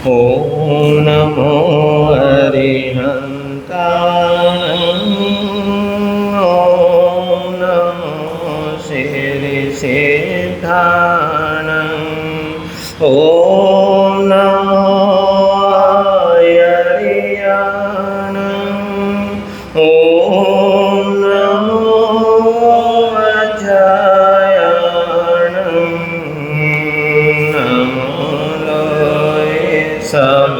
ॐ नमो अरिहन्ताणं ॐ नमो श्रीसिद्धाणं ॐ नमो अयर्याणं ॐ नमो अजायाणं नमो लोय सब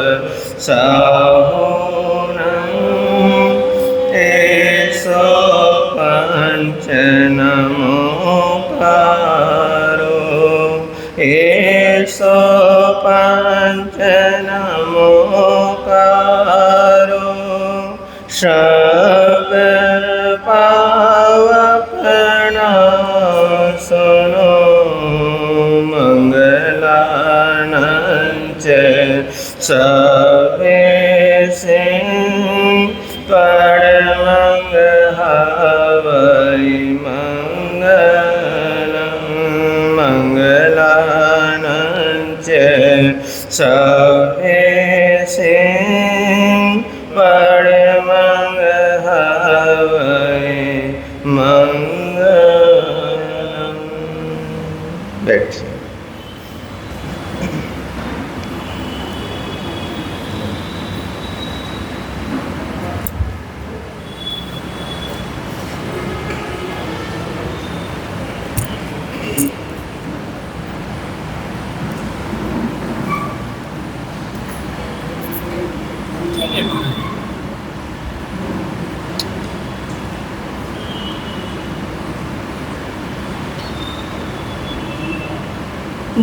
साहुणं एसो पंच नमोकारो एसो पंच नमोकारो सब पावपनाशनो मंगलानांच सर्वेशे परमं हवै मंगलं मंगलानांच सर्वेशे परमं हवै मंगलम्। बैठ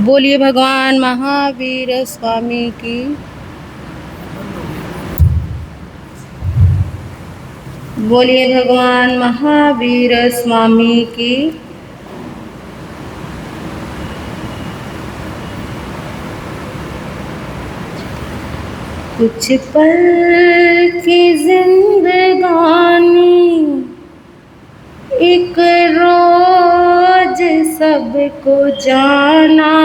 बोलिए भगवान महावीर स्वामी की। बोलिए भगवान महावीर स्वामी की। कुछ पल की जिंदगानी एक रोज सबको जाना,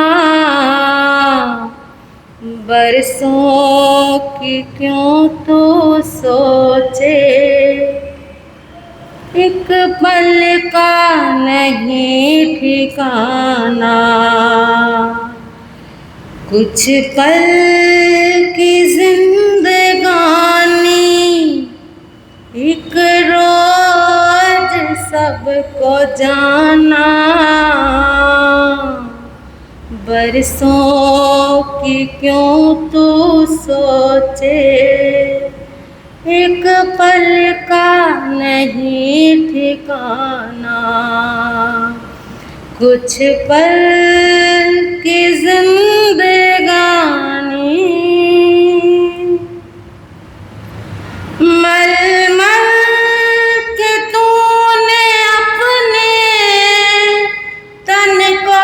बरसों की क्यों तो सोचे, एक पल का नहीं ठिकाना। कुछ पल की जिंदगानी एक रोज सबको जाना, बरसों की क्यों तू सोचे, एक पल का नहीं ठिकाना। कुछ पल की जिंदगानी मल मल के तूने अपने तन को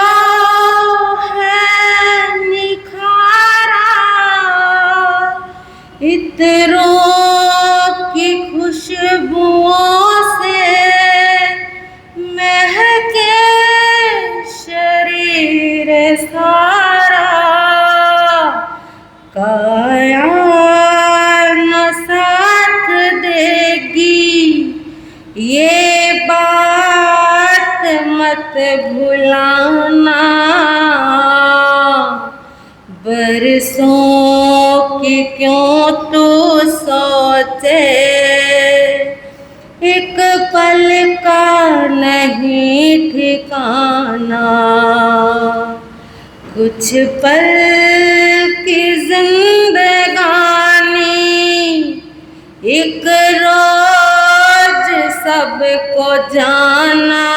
है निखारा, इत्तरों की खुशबुओं से महके शरीर सारा, काया न साथ देगी ये बात मत भुलाना, बरसों की क्यों तू सोचे, एक पल का नहीं ठिकाना। कुछ पल की जिंदगानी एक रोज सबको जाना,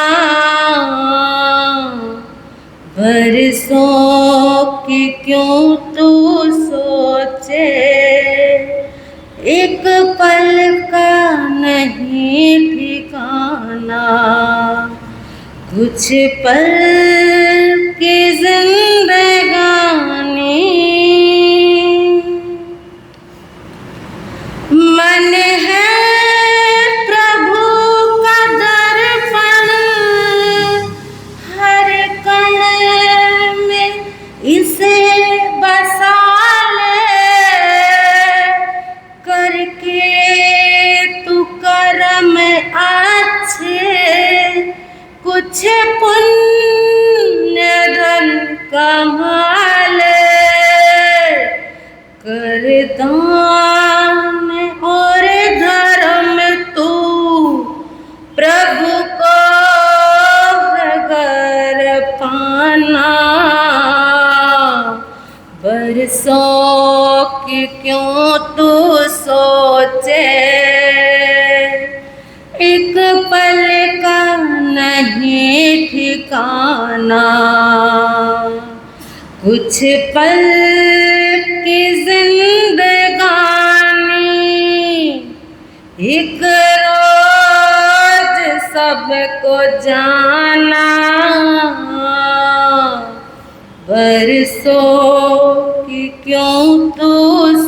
बरसों की क्यों तू सोचे, एक पल का नहीं ठिकाना। कुछ पल की जिंदगानी मन है प्रभु का दर्पण, हर कण में इसे बसा ले, कुछ पुण्य धन कमा ले, कर दान और धर्म तू प्रभु को अगर पाना। बरसों की क्यों तू सोचे, एक पल का नहीं ठिकाना। कुछ पल की जिंदगानी, एक रोज सबको जाना। बरसों की क्यों तू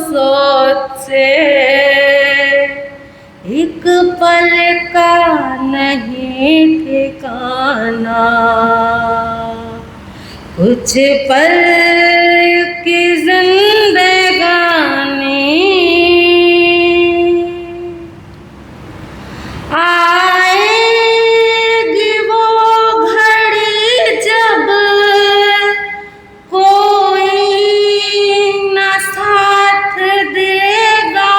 सोचे, एक पल का नहीं ठिकाना। कुछ पल की जिंदगानी, आएगी वो घड़ी जब कोई न साथ देगा।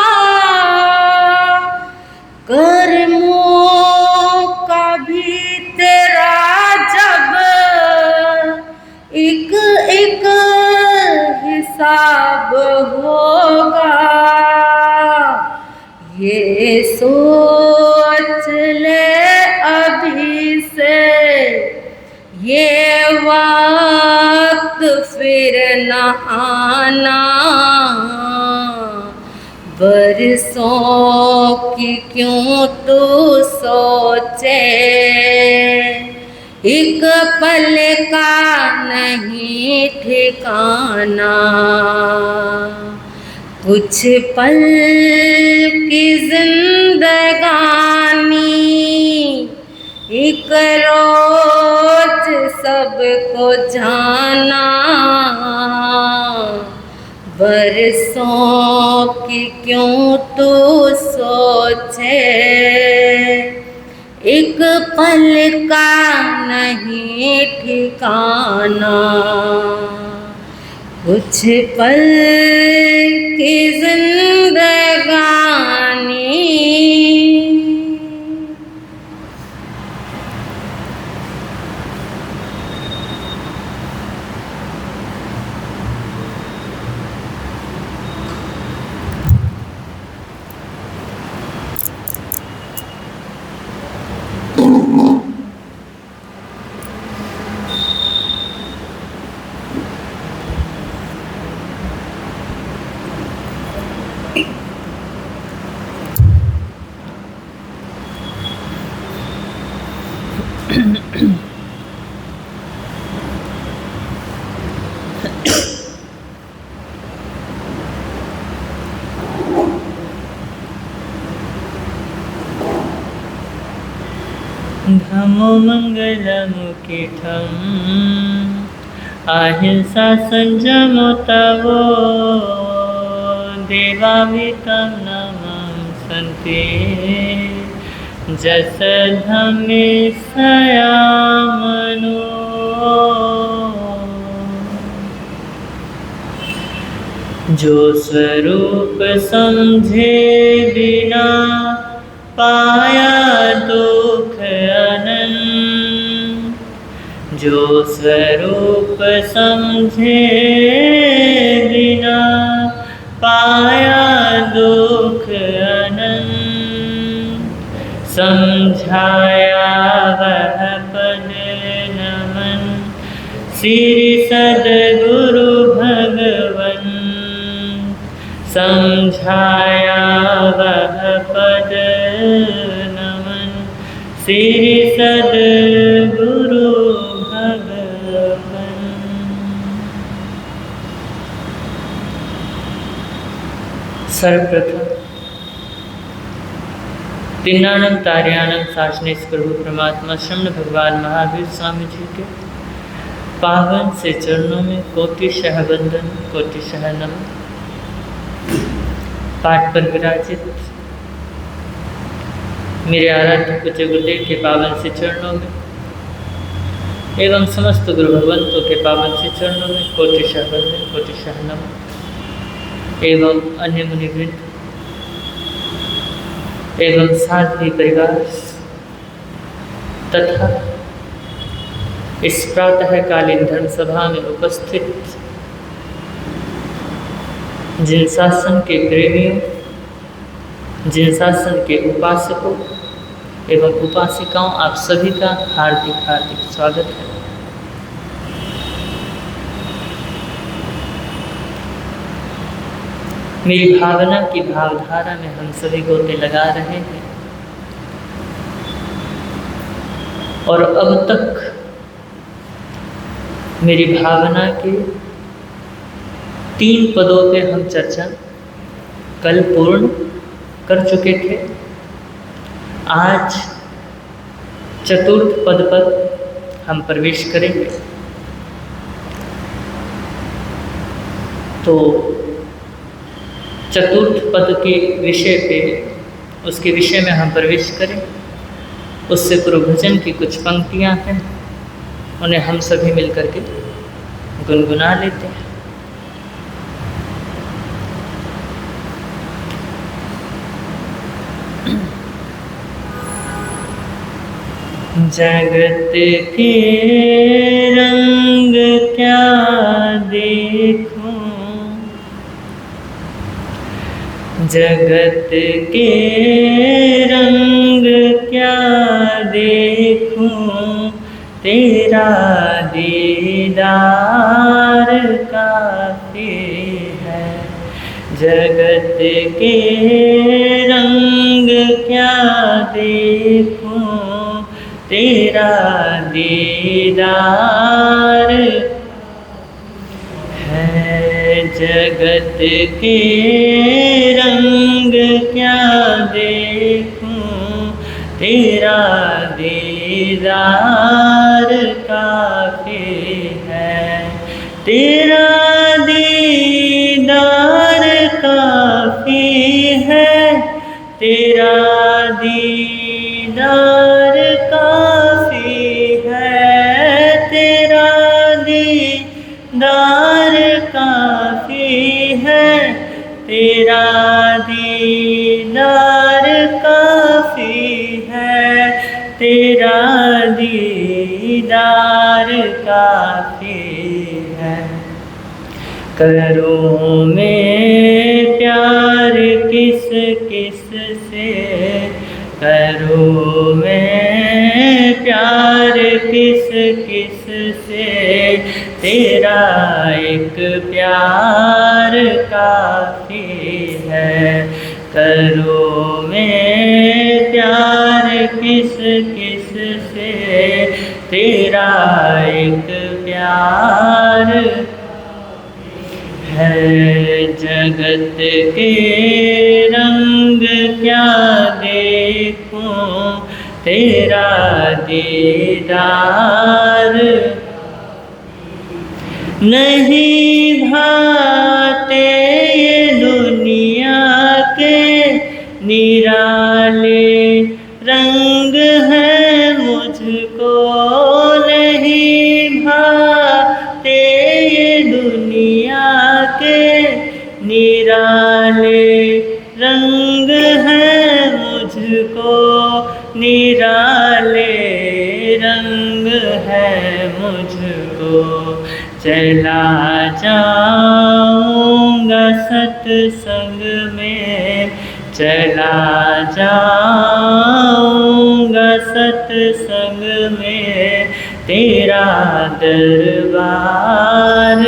कर्मों का भी तेरा जब एक एक हिसाब होगा। ये सोच ले अभी से, ये वक्त फिर न आना। बरसों की क्यों तू सोचे, एक पल का नहीं ठिकाना। कुछ पल की जिंदगानी, एक रोज सबको जाना। बरसों की क्यों तू सोचे, एक पल का नहीं ठिकाना। कुछ पल की जिंदगानी। धम्मो मंगलमुखितं अहिंसा संयमो तवो देवावितं नमस्सन्ते जस धम्मे सयामनो। जो स्वरूप समझे बिना पाया दुख अनंत। जो स्वरूप समझे बिना पाया दुख अनंत। समझाया वह पद नमन श्री सद्गुरु भगवन। समझाया वह पद नमन श्री सद्गुरु भगवन। सर्वप्रथम तीनानंद तार्यानंद साशनेश प्रभु परमात्मा श्रमण भगवान महावीर स्वामी जी के पावन से चरणों में कोटिशः वंदन कोटिशः नमन। पाठ पर विराजित मेरे आराध्य पूज्य गुरुदेव के पावन से चरणों में एवं समस्त गुरु भगवंतों के पावन से चरणों में कोटिशः वंदन कोटिशः नमः। एवं अन्य मुनिवृंद एवं साध्वी परिवार तथा इस प्रातःकालीन धर्म सभा में उपस्थित जिन शासन के प्रेमियों, जिन शासन के उपासकों एवं उपासिकाओं, आप सभी का हार्दिक हार्दिक स्वागत है। मेरी भावना की भावधारा में हम सभी गोते लगा रहे हैं और अब तक मेरी भावना के 3 पदों पे हम चर्चा कल पूर्ण कर चुके थे। आज चतुर्थ पद पर हम प्रवेश करेंगे। तो चतुर्थ पद के विषय पे, उसके विषय में हम प्रवेश करें उससे पूर्व भजन की कुछ पंक्तियां हैं, उन्हें हम सभी मिलकर के गुनगुना लेते हैं। जगत के रंग क्या देखूं, जगत के रंग क्या देखूं, तेरा दीदार काफी है। जगत के रंग क्या देखूं, तेरा दीदार है। जगत के रंग क्या देखूं, तेरा दीदार काफी है। तेरा दीदार काफी है, तेरा दीदार काफी है, तेरा दीदार काफी है, तेरा दीदार काफी है, तेरा दीदार काफी है। करूं मैं प्यार किस किस से, करूं मैं प्यार किस किस से, तेरा एक प्यार काफी है। करूं मैं प्यार किस किस से, तेरा एक प्यार है। जगत के रंग क्या देखूं, तेरा दीदार नहीं भाते ये दुनिया के निराले रंग है मुझको, नहीं भाते ये दुनिया के निराले रंग है मुझको, निराले रंग है मुझको। चला जाऊंगा सत्संग में, चला जाऊंगा सत्संग में, तेरा दरबार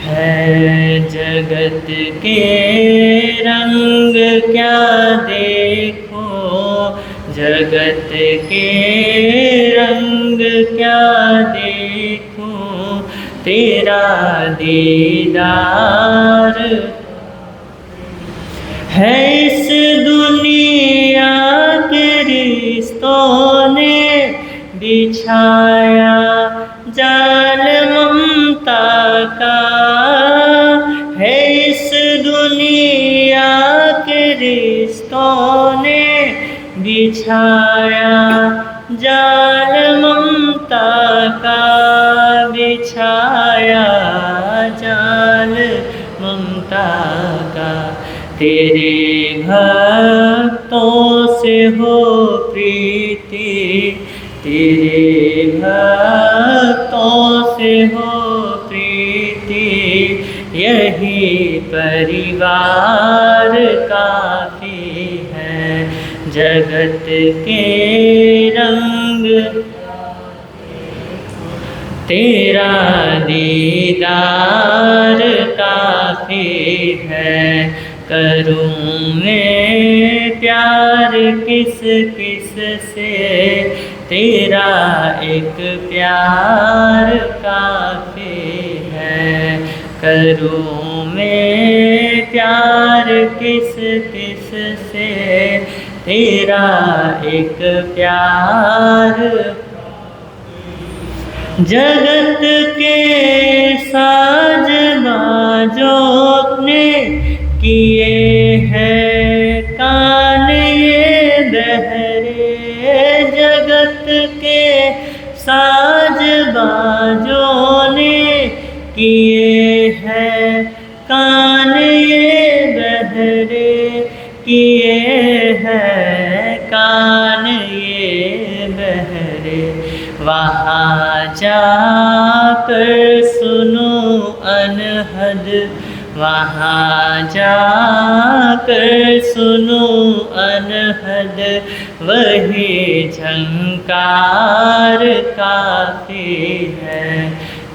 है। जगत के रंग क्या देखूं, जगत के रंग क्या देखूं, तेरा दीदार है। इस दुनिया के रिश्तों ने बिछाया जाल ममता का, है इस दुनिया के रिश्तों ने बिछाया जाल ममता का बिछाया, जाल ममता का। तेरे भक्तों से हो प्रीति, तेरे भक्तों से हो प्रीति, यही परिवार काफी है। जगत के रंग तेरा दीदार काफी है। करूं मैं प्यार किस किस से, तेरा एक प्यार काफी है। करूं मैं प्यार किस किस से, तेरा एक प्यार। जगत के साज बाजों ने किए हैं कान ये बहरे, जगत के साज बाजों ने किए हैं कान ये बहरे, किए हैं कान ये बहरे। वहाँ जाकर सुनो अनहद, वहाँ जाकर सुनो अनहद, वही झंकार काफी है।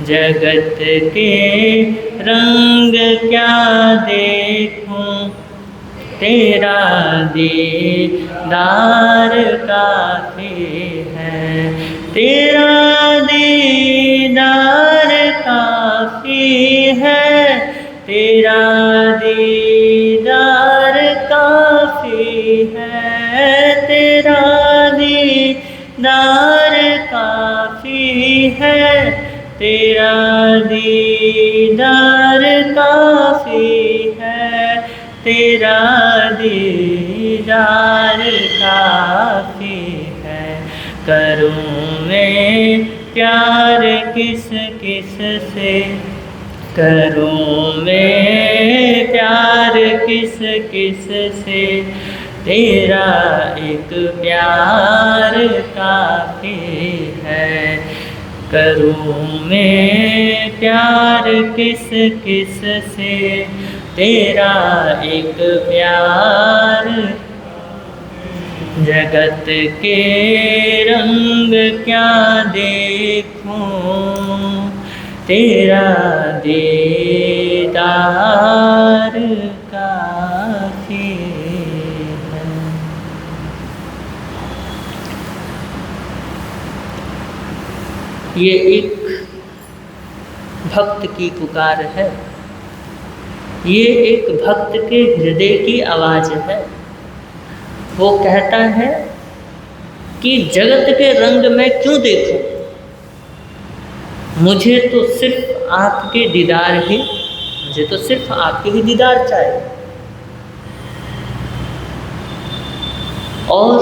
जगत के रंग क्या देखूं, तेरा दीदार काफी है। तेरा दीदार काफी है, तेरा दीदार काफी है, तेरा दीदार काफी है, तेरा दीदार काफी है, तेरा दीदार काफी है। करूं मैं प्यार किस किस से, करूं मैं प्यार किस किस से, तेरा एक प्यार काफी है। करूं मैं प्यार किस किस से, तेरा एक प्यार। जगत के रंग क्या देखूं, तेरा दीदार काफी है। ये एक भक्त की पुकार है, ये एक भक्त के हृदय की आवाज़ है। वो कहता है कि जगत के रंग में क्यों देखूं, मुझे तो सिर्फ आपके दीदार ही, मुझे तो सिर्फ आपके ही दीदार चाहिए। और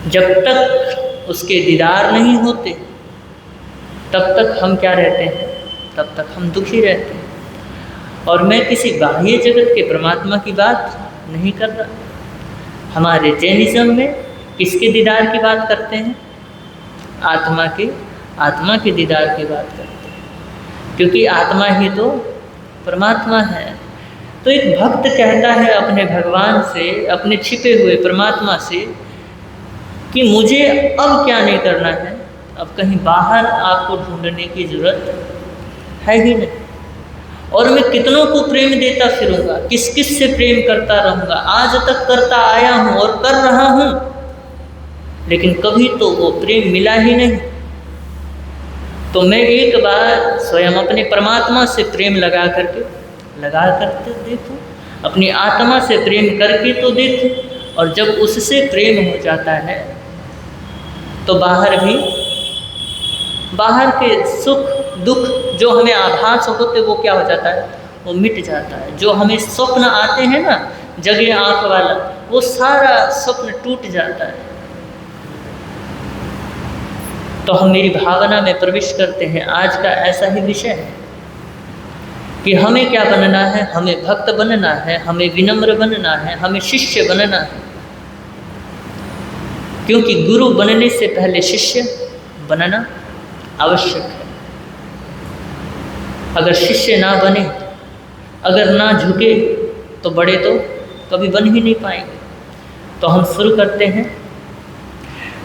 जब तक उसके दीदार नहीं होते तब तक हम क्या रहते हैं, तब तक हम दुखी रहते हैं। और मैं किसी बाह्य जगत के परमात्मा की बात नहीं कर रहा। हमारे जैनिज्म में किसके दीदार की बात करते हैं, आत्मा के दीदार की बात करते हैं, क्योंकि आत्मा ही तो परमात्मा है। तो एक भक्त कहता है अपने भगवान से, अपने छिपे हुए परमात्मा से कि मुझे अब क्या नहीं करना है, अब कहीं बाहर आपको ढूंढने की जरूरत है ही नहीं। और मैं कितनों को प्रेम देता फिरूंगा, किस किस से प्रेम करता रहूँगा, आज तक करता आया हूँ और कर रहा हूँ, लेकिन कभी तो वो प्रेम मिला ही नहीं। तो मैं एक बार स्वयं अपने परमात्मा से प्रेम लगा करके देखूं, अपनी आत्मा से प्रेम करके तो देखूं। और जब उससे प्रेम हो जाता है तो बाहर के सुख दुख जो हमें आभास होते वो क्या हो जाता है, वो मिट जाता है। जो हमें स्वप्न आते हैं ना, जगे आँख वाला, वो सारा स्वप्न टूट जाता है। तो हम मेरी भावना में प्रवेश करते हैं। आज का ऐसा ही विषय है कि हमें क्या बनना है, हमें भक्त बनना है, हमें विनम्र बनना है, हमें शिष्य बनना है। क्योंकि गुरु बनने से पहले शिष्य बनना आवश्यक है। अगर शिष्य ना बने, अगर ना झुके, तो बड़े तो कभी बन ही नहीं पाएंगे। तो हम शुरू करते हैं।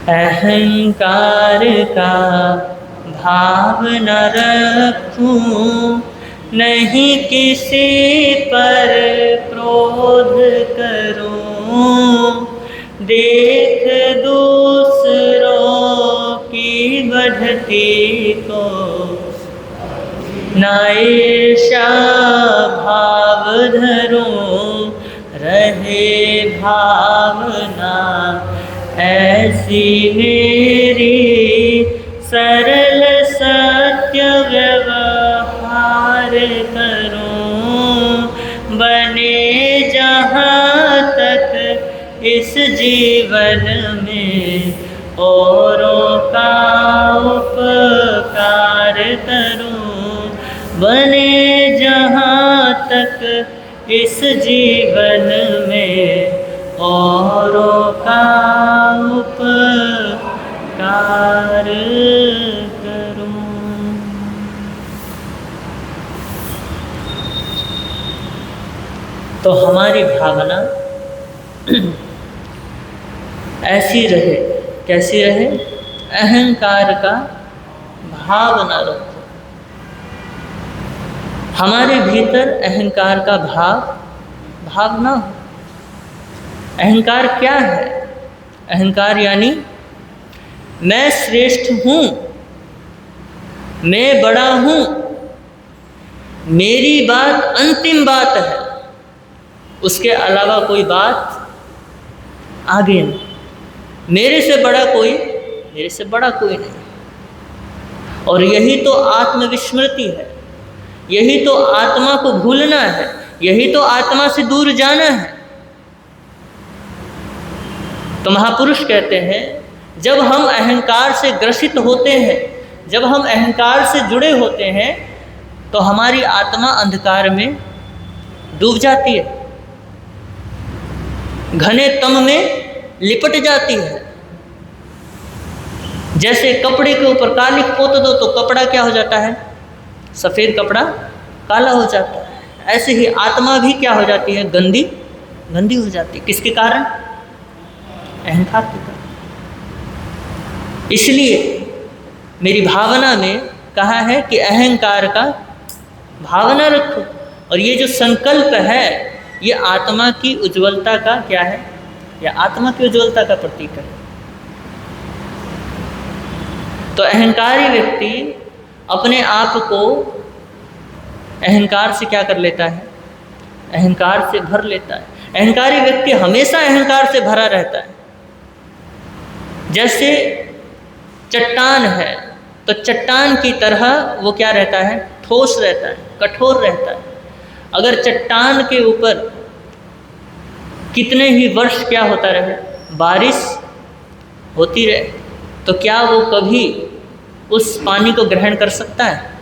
अहंकार का भाव न रखूं, नहीं किसी पर क्रोध करूं, देख दूसरों की बढ़ती को न ईर्ष्या भाव धरूं, रहे भावना ऐसी मेरी, सरल सत्य व्यवहार करूं, बने जहाँ तक इस जीवन में औरों का उपकार करूं, बने जहाँ तक इस जीवन में औरों का उपकार करूं। तो हमारी भावना ऐसी रहे, कैसी रहे? अहंकार का भाव न रखो। हमारे भीतर अहंकार का भाव ना हो। अहंकार क्या है? अहंकार यानी मैं श्रेष्ठ हूँ, मैं बड़ा हूँ, मेरी बात अंतिम बात है, उसके अलावा कोई बात आगे नहीं, मेरे से बड़ा कोई नहीं। और यही तो आत्मविस्मृति है, यही तो आत्मा को भूलना है, यही तो आत्मा से दूर जाना है। तो महापुरुष कहते हैं, जब हम अहंकार से ग्रसित होते हैं, जब हम अहंकार से जुड़े होते हैं, तो हमारी आत्मा अंधकार में डूब जाती है, घने तम में लिपट जाती है। जैसे कपड़े के ऊपर कालिख पोत दो तो कपड़ा क्या हो जाता है? सफ़ेद कपड़ा काला हो जाता है। ऐसे ही आत्मा भी क्या हो जाती है? गंदी हो जाती है। किसके कारण? अहंकार के कारण। इसलिए मेरी भावना में कहा है कि अहंकार का भावना रखो। और ये जो संकल्प है, ये आत्मा की उज्ज्वलता का क्या है? यह आत्मा की उज्ज्वलता का प्रतीक है। तो अहंकारी व्यक्ति अपने आप को अहंकार से क्या कर लेता है? अहंकार से भर लेता है। अहंकारी व्यक्ति हमेशा अहंकार से भरा रहता है। जैसे चट्टान है, तो चट्टान की तरह वो क्या रहता है? ठोस रहता है, कठोर रहता है। अगर चट्टान के ऊपर कितने ही वर्ष क्या होता रहे, बारिश होती रहे, तो क्या वो कभी उस पानी को ग्रहण कर सकता है?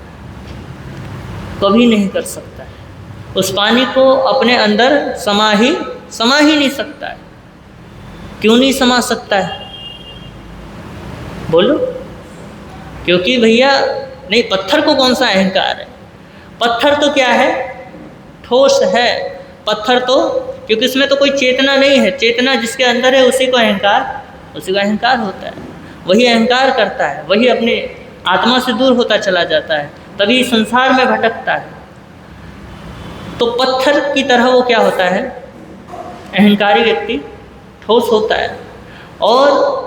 कभी नहीं कर सकता है। उस पानी को अपने अंदर समा ही नहीं सकता है। क्यों नहीं समा सकता है? बोलो। क्योंकि भैया नहीं, पत्थर को कौन सा अहंकार है? पत्थर तो क्या है? ठोस है। पत्थर तो, क्योंकि उसमें तो कोई चेतना नहीं है। चेतना जिसके अंदर है उसी को अहंकार होता है। वही अहंकार करता है, वही अपने आत्मा से दूर होता चला जाता है, तभी संसार में भटकता है। तो पत्थर की तरह वो क्या होता है? अहंकारी व्यक्ति ठोस होता है। और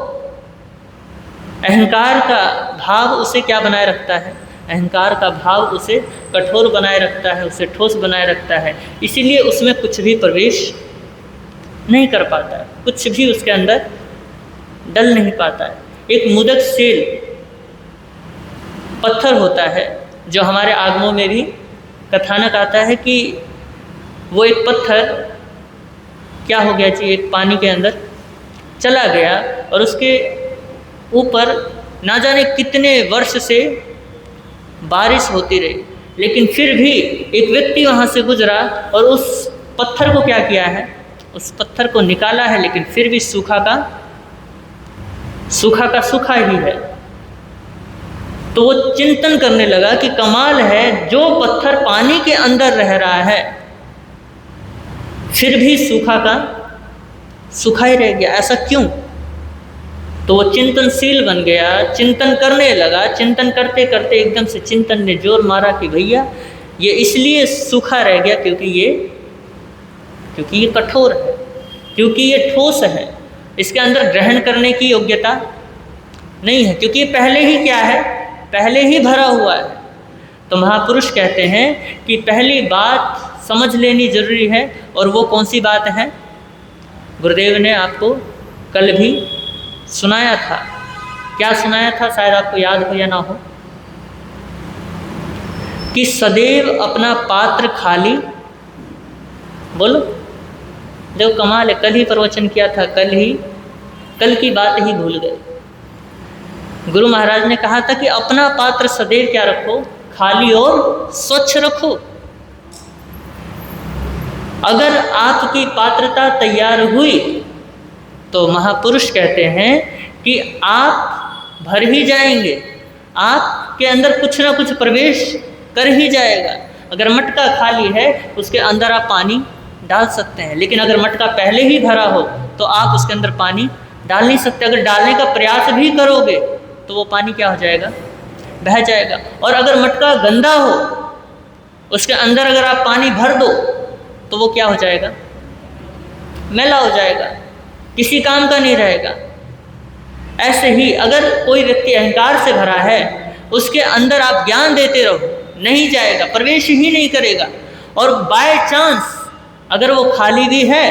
अहंकार का भाव उसे क्या बनाए रखता है? अहंकार का भाव उसे कठोर बनाए रखता है, उसे ठोस बनाए रखता है। इसीलिए उसमें कुछ भी प्रवेश नहीं कर पाता है, कुछ भी उसके अंदर डल नहीं पाता है। एक मुदक सेल पत्थर होता है, जो हमारे आगमों में भी कथानक आता है कि वो एक पत्थर क्या हो गया जी, एक पानी के अंदर चला गया और उसके ऊपर ना जाने कितने वर्ष से बारिश होती रही, लेकिन फिर भी एक व्यक्ति वहाँ से गुजरा और उस पत्थर को क्या किया है, उस पत्थर को निकाला है, लेकिन फिर भी सूखा का सूखा ही है। तो वो चिंतन करने लगा कि कमाल है, जो पत्थर पानी के अंदर रह रहा है फिर भी सूखा का सूखा ही रह गया, ऐसा क्यों? तो वो चिंतनशील बन गया, चिंतन करने लगा। चिंतन करते करते एकदम से चिंतन ने जोर मारा कि भैया ये इसलिए सूखा रह गया क्योंकि ये कठोर है, क्योंकि ये ठोस है, इसके अंदर ग्रहण करने की योग्यता नहीं है, क्योंकि ये पहले ही क्या है, पहले ही भरा हुआ है। तो महापुरुष कहते हैं कि पहली बात समझ लेनी जरूरी है, और वो कौन सी बात है? गुरुदेव ने आपको कल भी सुनाया था। क्या सुनाया था, शायद आपको याद हो या ना हो, कि सदैव अपना पात्र खाली। बोलो, जो कमाल है, कल ही प्रवचन किया था, कल की बात ही भूल गए। गुरु महाराज ने कहा था कि अपना पात्र सदैव क्या रखो, खाली और स्वच्छ रखो। अगर आपकी पात्रता तैयार हुई तो महापुरुष कहते हैं कि आप भर ही जाएंगे, आपके अंदर कुछ ना कुछ प्रवेश कर ही जाएगा। अगर मटका खाली है उसके अंदर आप पानी डाल सकते हैं, लेकिन अगर मटका पहले ही भरा हो तो आप उसके अंदर पानी डाल नहीं सकते। अगर डालने का प्रयास भी करोगे तो वो पानी क्या हो जाएगा, बह जाएगा। और अगर मटका गंदा हो, उसके अंदर अगर आप पानी भर दो तो वो क्या हो जाएगा, मैला हो जाएगा, किसी काम का नहीं रहेगा। ऐसे ही अगर कोई व्यक्ति अहंकार से भरा है, उसके अंदर आप ज्ञान देते रहो, नहीं जाएगा, प्रवेश ही नहीं करेगा। और बाय चांस अगर वो खाली भी है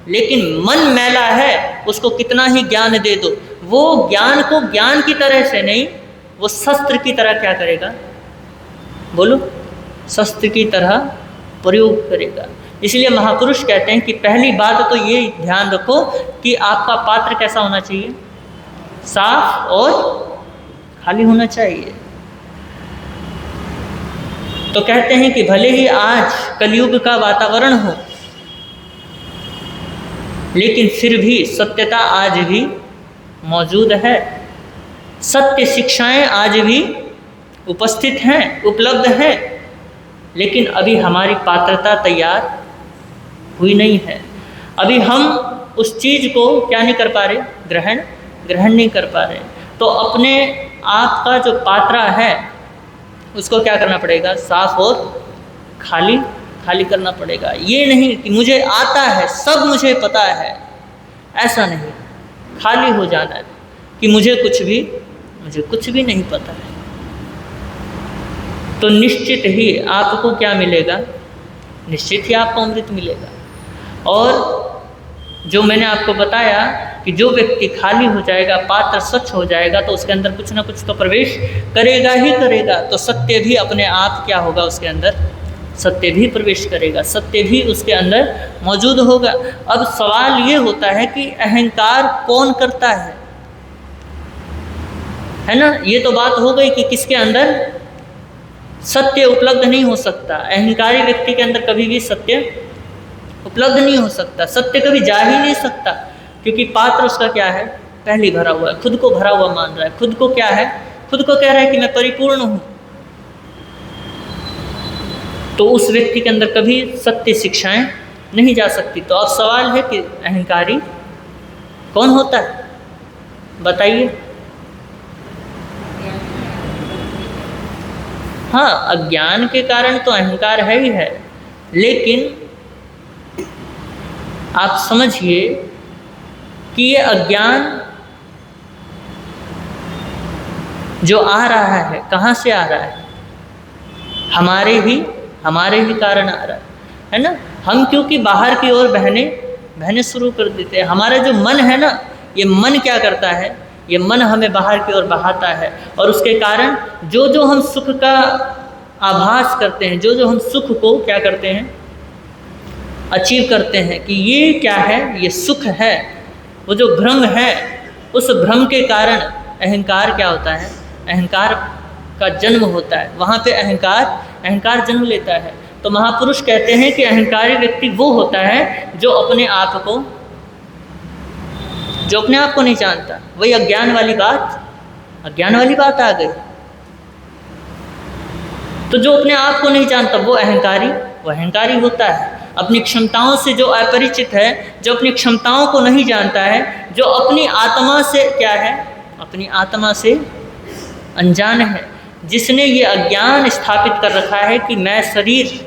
लेकिन मन मैला है, उसको कितना ही ज्ञान दे दो, वो ज्ञान को ज्ञान की तरह से नहीं, वो शस्त्र की तरह क्या करेगा, बोलो, शस्त्र की तरह प्रयोग करेगा। इसलिए महापुरुष कहते हैं कि पहली बात तो ये ध्यान रखो कि आपका पात्र कैसा होना चाहिए, साफ और खाली होना चाहिए। तो कहते हैं कि भले ही आज कलयुग का वातावरण हो, लेकिन फिर भी सत्यता आज भी मौजूद है, सत्य शिक्षाएं आज भी उपस्थित हैं, उपलब्ध हैं, लेकिन अभी हमारी पात्रता तैयार हुई नहीं है। अभी हम उस चीज़ को क्या नहीं कर पा रहे, ग्रहण नहीं कर पा रहे। तो अपने आप का जो पात्रा है उसको क्या करना पड़ेगा, साफ और खाली करना पड़ेगा। ये नहीं कि मुझे आता है, सब मुझे पता है, ऐसा नहीं, खाली हो जाना है कि मुझे कुछ भी नहीं पता है। तो निश्चित ही आपको क्या मिलेगा, निश्चित ही आपको अमृत मिलेगा। और जो मैंने आपको बताया कि जो व्यक्ति खाली हो जाएगा, पात्र स्वच्छ हो जाएगा, तो उसके अंदर कुछ ना कुछ तो प्रवेश करेगा ही करेगा। तो सत्य भी अपने आप क्या होगा, उसके अंदर सत्य भी प्रवेश करेगा, सत्य भी उसके अंदर मौजूद होगा। अब सवाल ये होता है कि अहंकार कौन करता है ना। ये तो बात हो गई कि किसके अंदर सत्य उपलब्ध नहीं हो सकता। अहंकारी व्यक्ति के अंदर कभी भी सत्य उपलब्ध नहीं हो सकता, सत्य कभी जा ही नहीं सकता, क्योंकि पात्र उसका क्या है, पहले भरा हुआ है, खुद को भरा हुआ मान रहा है, खुद को क्या है, खुद को कह रहा है कि मैं परिपूर्ण हूँ। तो उस व्यक्ति के अंदर कभी सत्य शिक्षाएं नहीं जा सकती। तो अब सवाल है कि अहंकारी कौन होता है, बताइए। हाँ, अज्ञान के कारण तो अहंकार है ही है, लेकिन आप समझिए कि ये अज्ञान जो आ रहा है कहाँ से आ रहा है, हमारे ही कारण आ रहा है ना। हम क्योंकि बाहर की ओर बहने शुरू कर देते हैं। हमारा जो मन है ना, ये मन क्या करता है, ये मन हमें बाहर की ओर बहाता है, और उसके कारण जो हम सुख का आभास करते हैं, जो हम सुख को क्या करते हैं, अचीव करते हैं कि ये क्या है, ये सुख है, वो जो भ्रम है, उस भ्रम के कारण अहंकार क्या होता है, अहंकार का जन्म होता है, वहाँ पे अहंकार जन्म लेता है। तो महापुरुष कहते हैं कि अहंकारी व्यक्ति वो होता है जो अपने आप को नहीं जानता। वही अज्ञान वाली बात आ गई। तो जो अपने आप को नहीं जानता वो अहंकारी होता है। अपनी क्षमताओं से जो अपरिचित है, जो अपनी क्षमताओं को नहीं जानता है, जो अपनी आत्मा से क्या है, अपनी आत्मा से अनजान है, जिसने ये अज्ञान स्थापित कर रखा है कि मैं शरीर,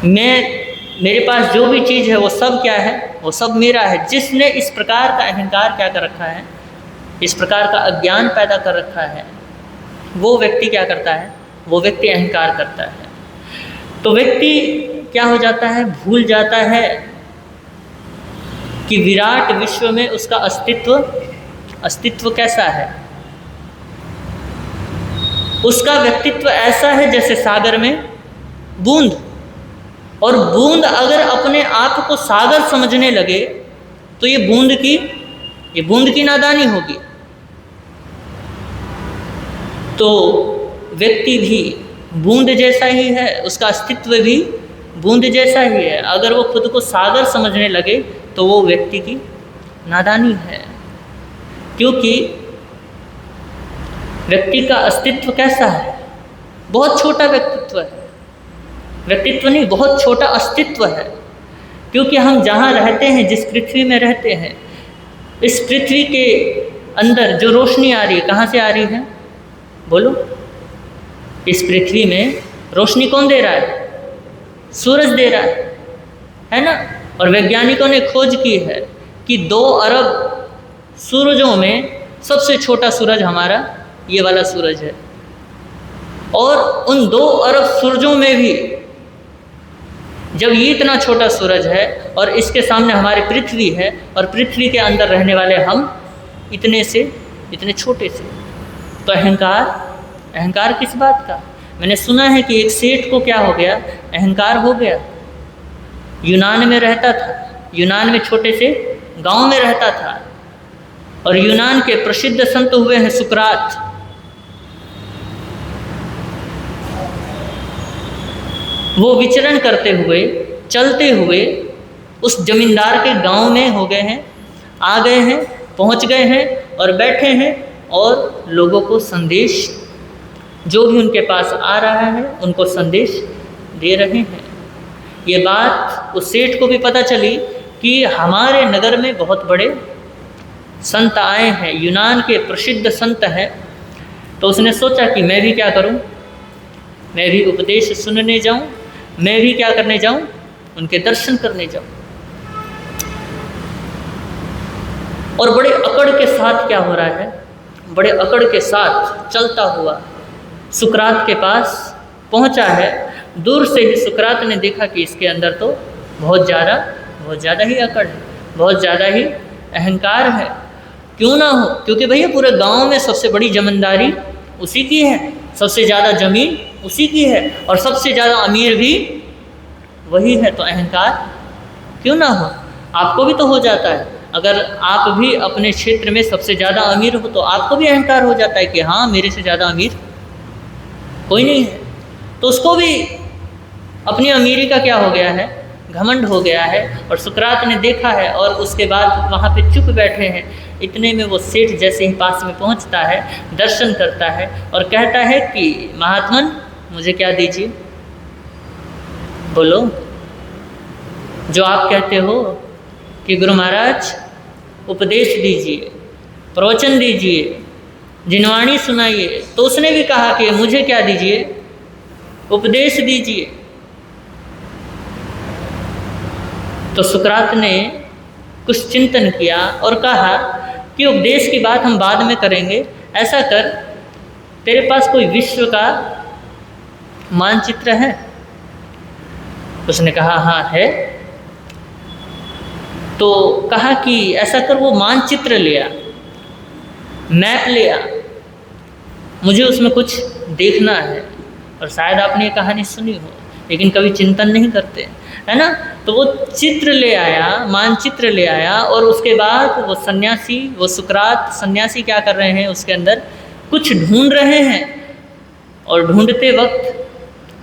मेरे पास जो भी चीज़ है वो सब क्या है, वो सब मेरा है। जिसने इस प्रकार का अहंकार क्या कर रखा है, इस प्रकार का अज्ञान पैदा कर रखा है, वो व्यक्ति क्या करता है, वो व्यक्ति अहंकार करता है। तो व्यक्ति क्या हो जाता है, भूल जाता है कि विराट विश्व में उसका अस्तित्व कैसा है। उसका व्यक्तित्व ऐसा है जैसे सागर में बूंद, और बूंद अगर अपने आप को सागर समझने लगे तो ये बूंद की नादानी होगी। तो व्यक्ति भी बूंद जैसा ही है, उसका अस्तित्व भी बूंद जैसा ही है। अगर वो खुद को सागर समझने लगे तो वो व्यक्ति की नादानी है, क्योंकि व्यक्ति का अस्तित्व कैसा है, बहुत छोटा व्यक्तित्व है, व्यक्तित्व नहीं, बहुत छोटा अस्तित्व है। क्योंकि हम जहाँ रहते हैं, जिस पृथ्वी में रहते हैं, इस पृथ्वी के अंदर जो रोशनी आ रही है, कहाँ से आ रही है, बोलो। इस पृथ्वी में रोशनी कौन दे रहा है, सूरज दे रहा है ना। और वैज्ञानिकों ने खोज की है कि 2 अरब सूरजों में सबसे छोटा सूरज हमारा ये वाला सूरज है। और उन 2 अरब सूरजों में भी जब ये इतना छोटा सूरज है और इसके सामने हमारी पृथ्वी है, और पृथ्वी के अंदर रहने वाले हम इतने छोटे से, तो अहंकार किस बात का। मैंने सुना है कि एक सेठ को क्या हो गया, अहंकार हो गया। यूनान में रहता था, यूनान में छोटे से गांव में रहता था, और यूनान के प्रसिद्ध संत हुए हैं सुकरात। वो विचरण करते हुए, चलते हुए उस जमींदार के गांव में हो गए हैं, आ गए हैं, पहुंच गए हैं और बैठे हैं, और लोगों को संदेश, जो भी उनके पास आ रहा है उनको संदेश दे रहे हैं। ये बात उस सेठ को भी पता चली कि हमारे नगर में बहुत बड़े संत आए हैं, यूनान के प्रसिद्ध संत हैं। तो उसने सोचा कि मैं भी क्या करूं, मैं भी उपदेश सुनने जाऊं, मैं भी क्या करने जाऊं, उनके दर्शन करने जाऊं। और बड़े अकड़ के साथ क्या हो रहा है, बड़े अकड़ के साथ चलता हुआ सुकरात के पास पहुंचा है। दूर से ही सुकरात ने देखा कि इसके अंदर तो बहुत ज़्यादा ही अकड़ है, बहुत ज़्यादा ही अहंकार है। क्यों ना हो, क्योंकि भैया पूरे गांव में सबसे बड़ी जमींदारी उसी की है, सबसे ज़्यादा ज़मीन उसी की है, और सबसे ज़्यादा अमीर भी वही है। तो अहंकार क्यों ना हो, आपको भी तो हो जाता है। अगर आप भी अपने क्षेत्र में सबसे ज़्यादा अमीर हो तो आपको भी अहंकार हो जाता है कि हाँ, मेरे से ज़्यादा अमीर कोई नहीं है। तो उसको भी अपनी अमीरी का क्या हो गया है, घमंड हो गया है। और सुकरात ने देखा है और उसके बाद वहाँ पे चुप बैठे हैं। इतने में वो सेठ जैसे ही पास में पहुँचता है, दर्शन करता है और कहता है कि महात्मन मुझे क्या दीजिए, बोलो जो आप कहते हो कि गुरु महाराज उपदेश दीजिए, प्रवचन दीजिए, जिनवाणी सुनाइए। तो उसने भी कहा कि मुझे क्या दीजिए, उपदेश दीजिए। तो सुकरात ने कुछ चिंतन किया और कहा कि उपदेश की बात हम बाद में करेंगे। ऐसा कर, तेरे पास कोई विश्व का मानचित्र है? उसने कहा हाँ है। तो कहा कि ऐसा कर, वो मानचित्र लिया, मैप लिया, मुझे उसमें कुछ देखना है। और शायद आपने ये कहानी सुनी हो, लेकिन कभी चिंतन नहीं करते, है ना। तो वो चित्र ले आया, मानचित्र ले आया, और उसके बाद वो सन्यासी, वो सुकरात सन्यासी क्या कर रहे हैं, उसके अंदर कुछ ढूंढ रहे हैं, और ढूंढते वक्त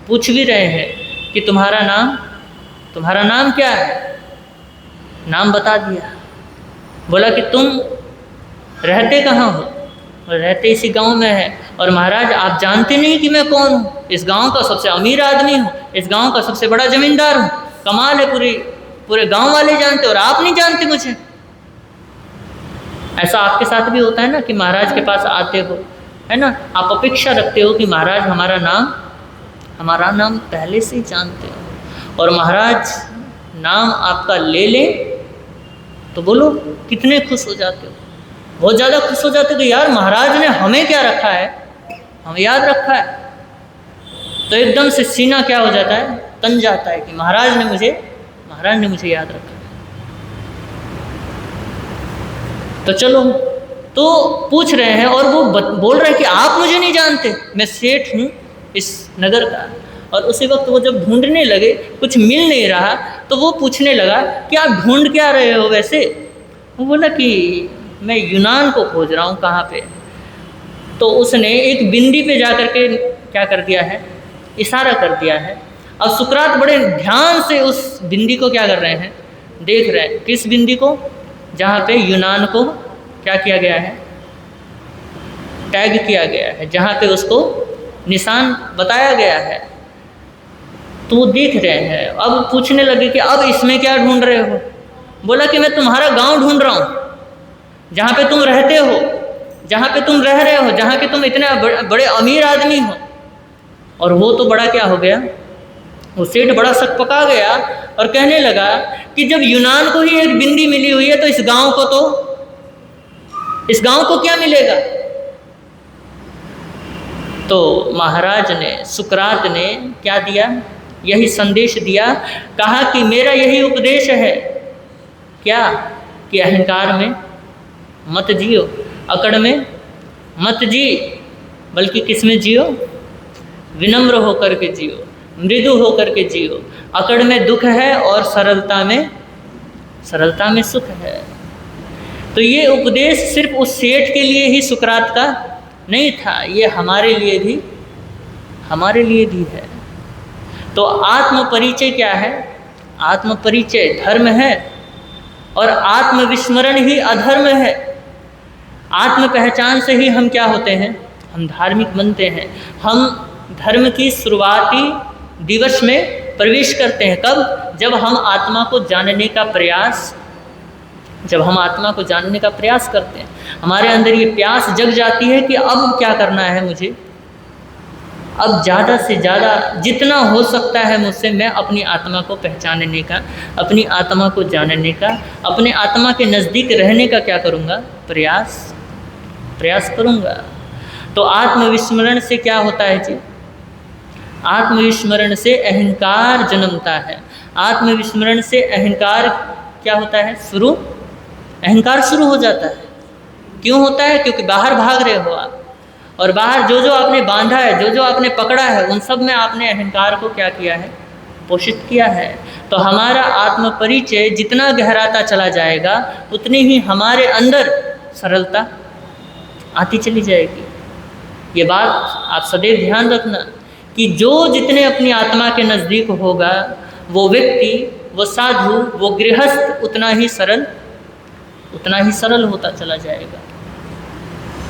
पूछ भी रहे हैं कि तुम्हारा नाम क्या है। नाम बता दिया, बोला कि तुम रहते कहाँ हो, और रहते इसी गांव में है, और महाराज आप जानते नहीं कि मैं कौन हूँ, इस गांव का सबसे अमीर आदमी हूँ, इस गांव का सबसे बड़ा जमींदार हूँ, कमाल है, पूरे गांव वाले जानते और आप नहीं जानते मुझे। ऐसा आपके साथ भी होता है ना कि महाराज के पास आते हो, है ना, आप अपेक्षा रखते हो कि महाराज हमारा नाम पहले से ही जानते हो, और महाराज नाम आपका ले लें तो बोलो कितने खुश हो जाते हो, बहुत ज़्यादा खुश हो जाते हो कि यार महाराज ने हमें क्या रखा है, हमें याद रखा है। तो एकदम से सीना क्या हो जाता है, तन जाता है कि महाराज ने मुझे याद रखा। तो चलो, तो पूछ रहे हैं और वो बोल रहे हैं कि आप मुझे नहीं जानते, मैं सेठ हूँ इस नगर का। और उसी वक्त वो जब ढूंढने लगे, कुछ मिल नहीं रहा, तो वो पूछने लगा कि आप ढूंढ क्या रहे हो वैसे। वो बोला कि मैं यूनान को खोज रहा हूँ, कहाँ पे। तो उसने एक बिंदी पे जाकर के क्या कर दिया है, इशारा कर दिया है। अब सुकरात बड़े ध्यान से उस बिंदी को क्या कर रहे हैं, देख रहे हैं। किस बिंदी को? जहाँ पे यूनान को क्या किया गया है, टैग किया गया है, जहाँ पे उसको निशान बताया गया है। तो वो देख रहे हैं। अब पूछने लगे कि अब इसमें क्या ढूंढ रहे हो। बोला कि मैं तुम्हारा गांव ढूंढ रहा हूँ, जहाँ पे तुम रहते हो, जहाँ पे तुम रह रहे हो, जहाँ के तुम इतने बड़े अमीर आदमी हो। और वो तो बड़ा क्या हो गया, वो सेठ बड़ा सकपका गया और कहने लगा कि जब यूनान को ही एक बिंदी मिली हुई है तो इस गांव को क्या मिलेगा। तो महाराज ने, सुकरात ने क्या दिया, यही संदेश दिया। कहा कि मेरा यही उपदेश है, क्या, कि अहंकार में मत जियो, अकड़ में मत जी, बल्कि किस में जियो, विनम्र होकर के जियो, मृदु होकर के जियो। अकड़ में दुख है और सरलता में सुख है। तो ये उपदेश सिर्फ उस सेठ के लिए ही सुकरात का नहीं था, ये हमारे लिए भी है। तो आत्म परिचय क्या है? आत्म परिचय धर्म है, और आत्मविस्मरण ही अधर्म है। आत्म पहचान से ही हम क्या होते हैं, हम धार्मिक बनते हैं। हम धर्म की शुरुआती दिवस में प्रवेश करते हैं। कब? जब हम आत्मा को जानने का प्रयास करते हैं। हमारे अंदर ये प्यास जग जाती है कि अब क्या करना है मुझे, अब ज़्यादा से ज़्यादा जितना हो सकता है मुझसे मैं अपनी आत्मा को पहचानने का, अपनी आत्मा को जानने का, अपने आत्मा के नज़दीक रहने का क्या करूँगा, प्रयास करूँगा। तो आत्मविस्मरण से क्या होता है जी? आत्मविस्मरण से अहंकार जन्मता है। आत्मविस्मरण से अहंकार क्या होता है, अहंकार शुरू हो जाता है। क्यों होता है? क्योंकि बाहर भाग रहे हो आप, और बाहर जो आपने बांधा है, जो आपने पकड़ा है, उन सब में आपने अहंकार को क्या किया है, पोषित किया है। तो हमारा आत्म परिचय जितना गहराता चला जाएगा, उतनी ही हमारे अंदर सरलता आती चली जाएगी। ये बात आप सदैव ध्यान रखना कि जो जितने अपनी आत्मा के नज़दीक होगा, वो व्यक्ति, वो साधु, वो गृहस्थ उतना ही सरल होता चला जाएगा।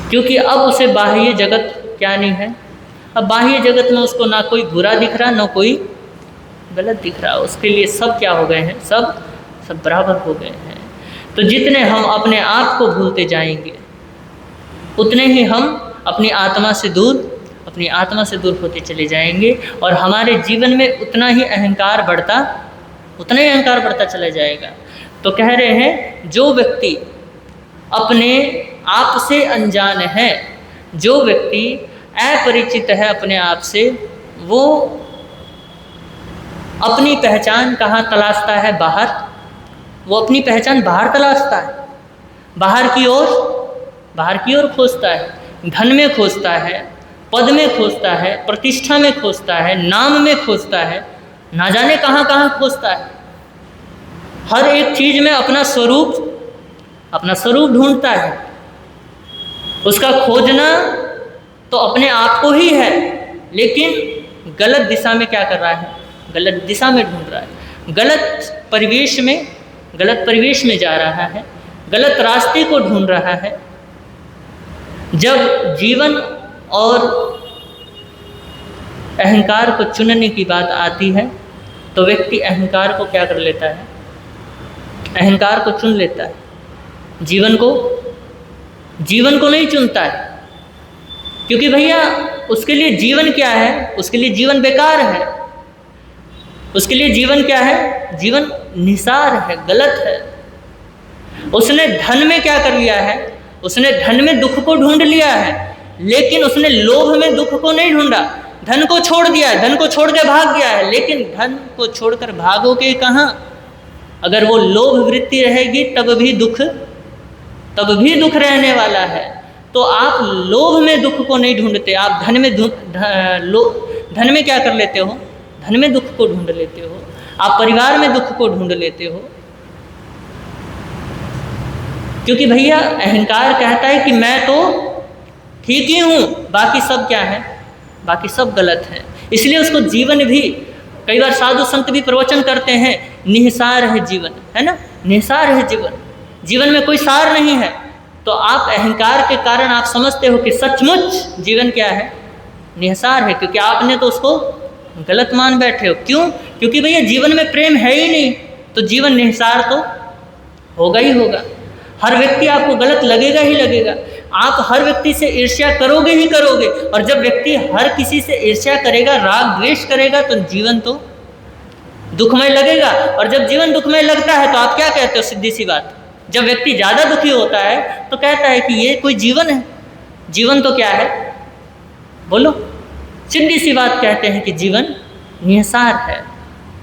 क्योंकि अब उसे बाह्य जगत क्या नहीं है, अब बाह्य जगत में उसको ना कोई बुरा दिख रहा, ना कोई गलत दिख रहा। उसके लिए सब क्या हो गए हैं, सब बराबर हो गए हैं। तो जितने हम अपने आप को भूलते जाएंगे, उतने ही हम अपनी आत्मा से दूर होते चले जाएंगे, और हमारे जीवन में उतना ही अहंकार बढ़ता चला जाएगा। तो कह रहे हैं, जो व्यक्ति अपने आप से अनजान है, जो व्यक्ति अपरिचित है अपने आप से, वो अपनी पहचान कहाँ तलाशता है, बाहर। वो अपनी पहचान बाहर तलाशता है, बाहर की ओर खोजता है, धन में खोजता है, पद में खोजता है, प्रतिष्ठा में खोजता है, नाम में खोजता है, ना जाने कहाँ खोजता है। हर एक चीज़ में अपना स्वरूप ढूंढता है। उसका खोजना तो अपने आप को ही है, लेकिन गलत दिशा में क्या कर रहा है? गलत दिशा में ढूंढ रहा है, गलत परिवेश में जा रहा है, गलत रास्ते को ढूंढ रहा है। जब जीवन और अहंकार को चुनने की बात आती है तो व्यक्ति अहंकार को क्या कर लेता है? अहंकार को चुन लेता है, जीवन को नहीं चुनता है। क्योंकि भैया उसके लिए जीवन क्या है? उसके लिए जीवन बेकार है। उसके लिए जीवन क्या है? जीवन निसार है, गलत है। उसने धन में क्या कर लिया है? उसने धन में दुख को ढूंढ लिया है, लेकिन उसने लोभ में दुख को नहीं ढूंढा। धन को छोड़ दिया है, धन को छोड़ के भाग गया है, लेकिन धन को छोड़कर भागोगे कहाँ? अगर वो लोभ वृत्ति रहेगी तब भी दुख रहने वाला है। तो आप लोभ में दुख को नहीं ढूंढते, आप धन में क्या कर लेते हो? धन में दुख को ढूंढ लेते हो। आप परिवार में दुख को ढूंढ लेते हो। क्योंकि भैया अहंकार कहता है कि मैं तो ठीक ही हूँ, बाकी सब क्या है? बाकी सब गलत है। इसलिए उसको जीवन भी, कई बार साधु संत भी प्रवचन करते हैं, निहिसार है जीवन, है ना? निहिसार है जीवन में कोई सार नहीं है। तो आप अहंकार के कारण आप समझते हो कि सचमुच जीवन क्या है? निहिसार है, क्योंकि आपने तो उसको गलत मान बैठे हो। क्यों? क्योंकि भैया जीवन में प्रेम है ही नहीं, तो जीवन निहिसार तो होगा ही होगा। हर व्यक्ति आपको गलत लगेगा ही लगेगा। आप हर व्यक्ति से ईर्ष्या करोगे ही करोगे, और जब व्यक्ति हर किसी से ईर्ष्या करेगा, राग द्वेष करेगा, तो जीवन तो दुखमय लगेगा। और जब जीवन दुखमय लगता है तो आप क्या कहते हो? सीधी सी बात, जब व्यक्ति ज़्यादा दुखी होता है तो कहता है कि ये कोई जीवन है? जीवन तो क्या है? बोलो, सीधी सी बात कहते हैं कि जीवन निहिसार है।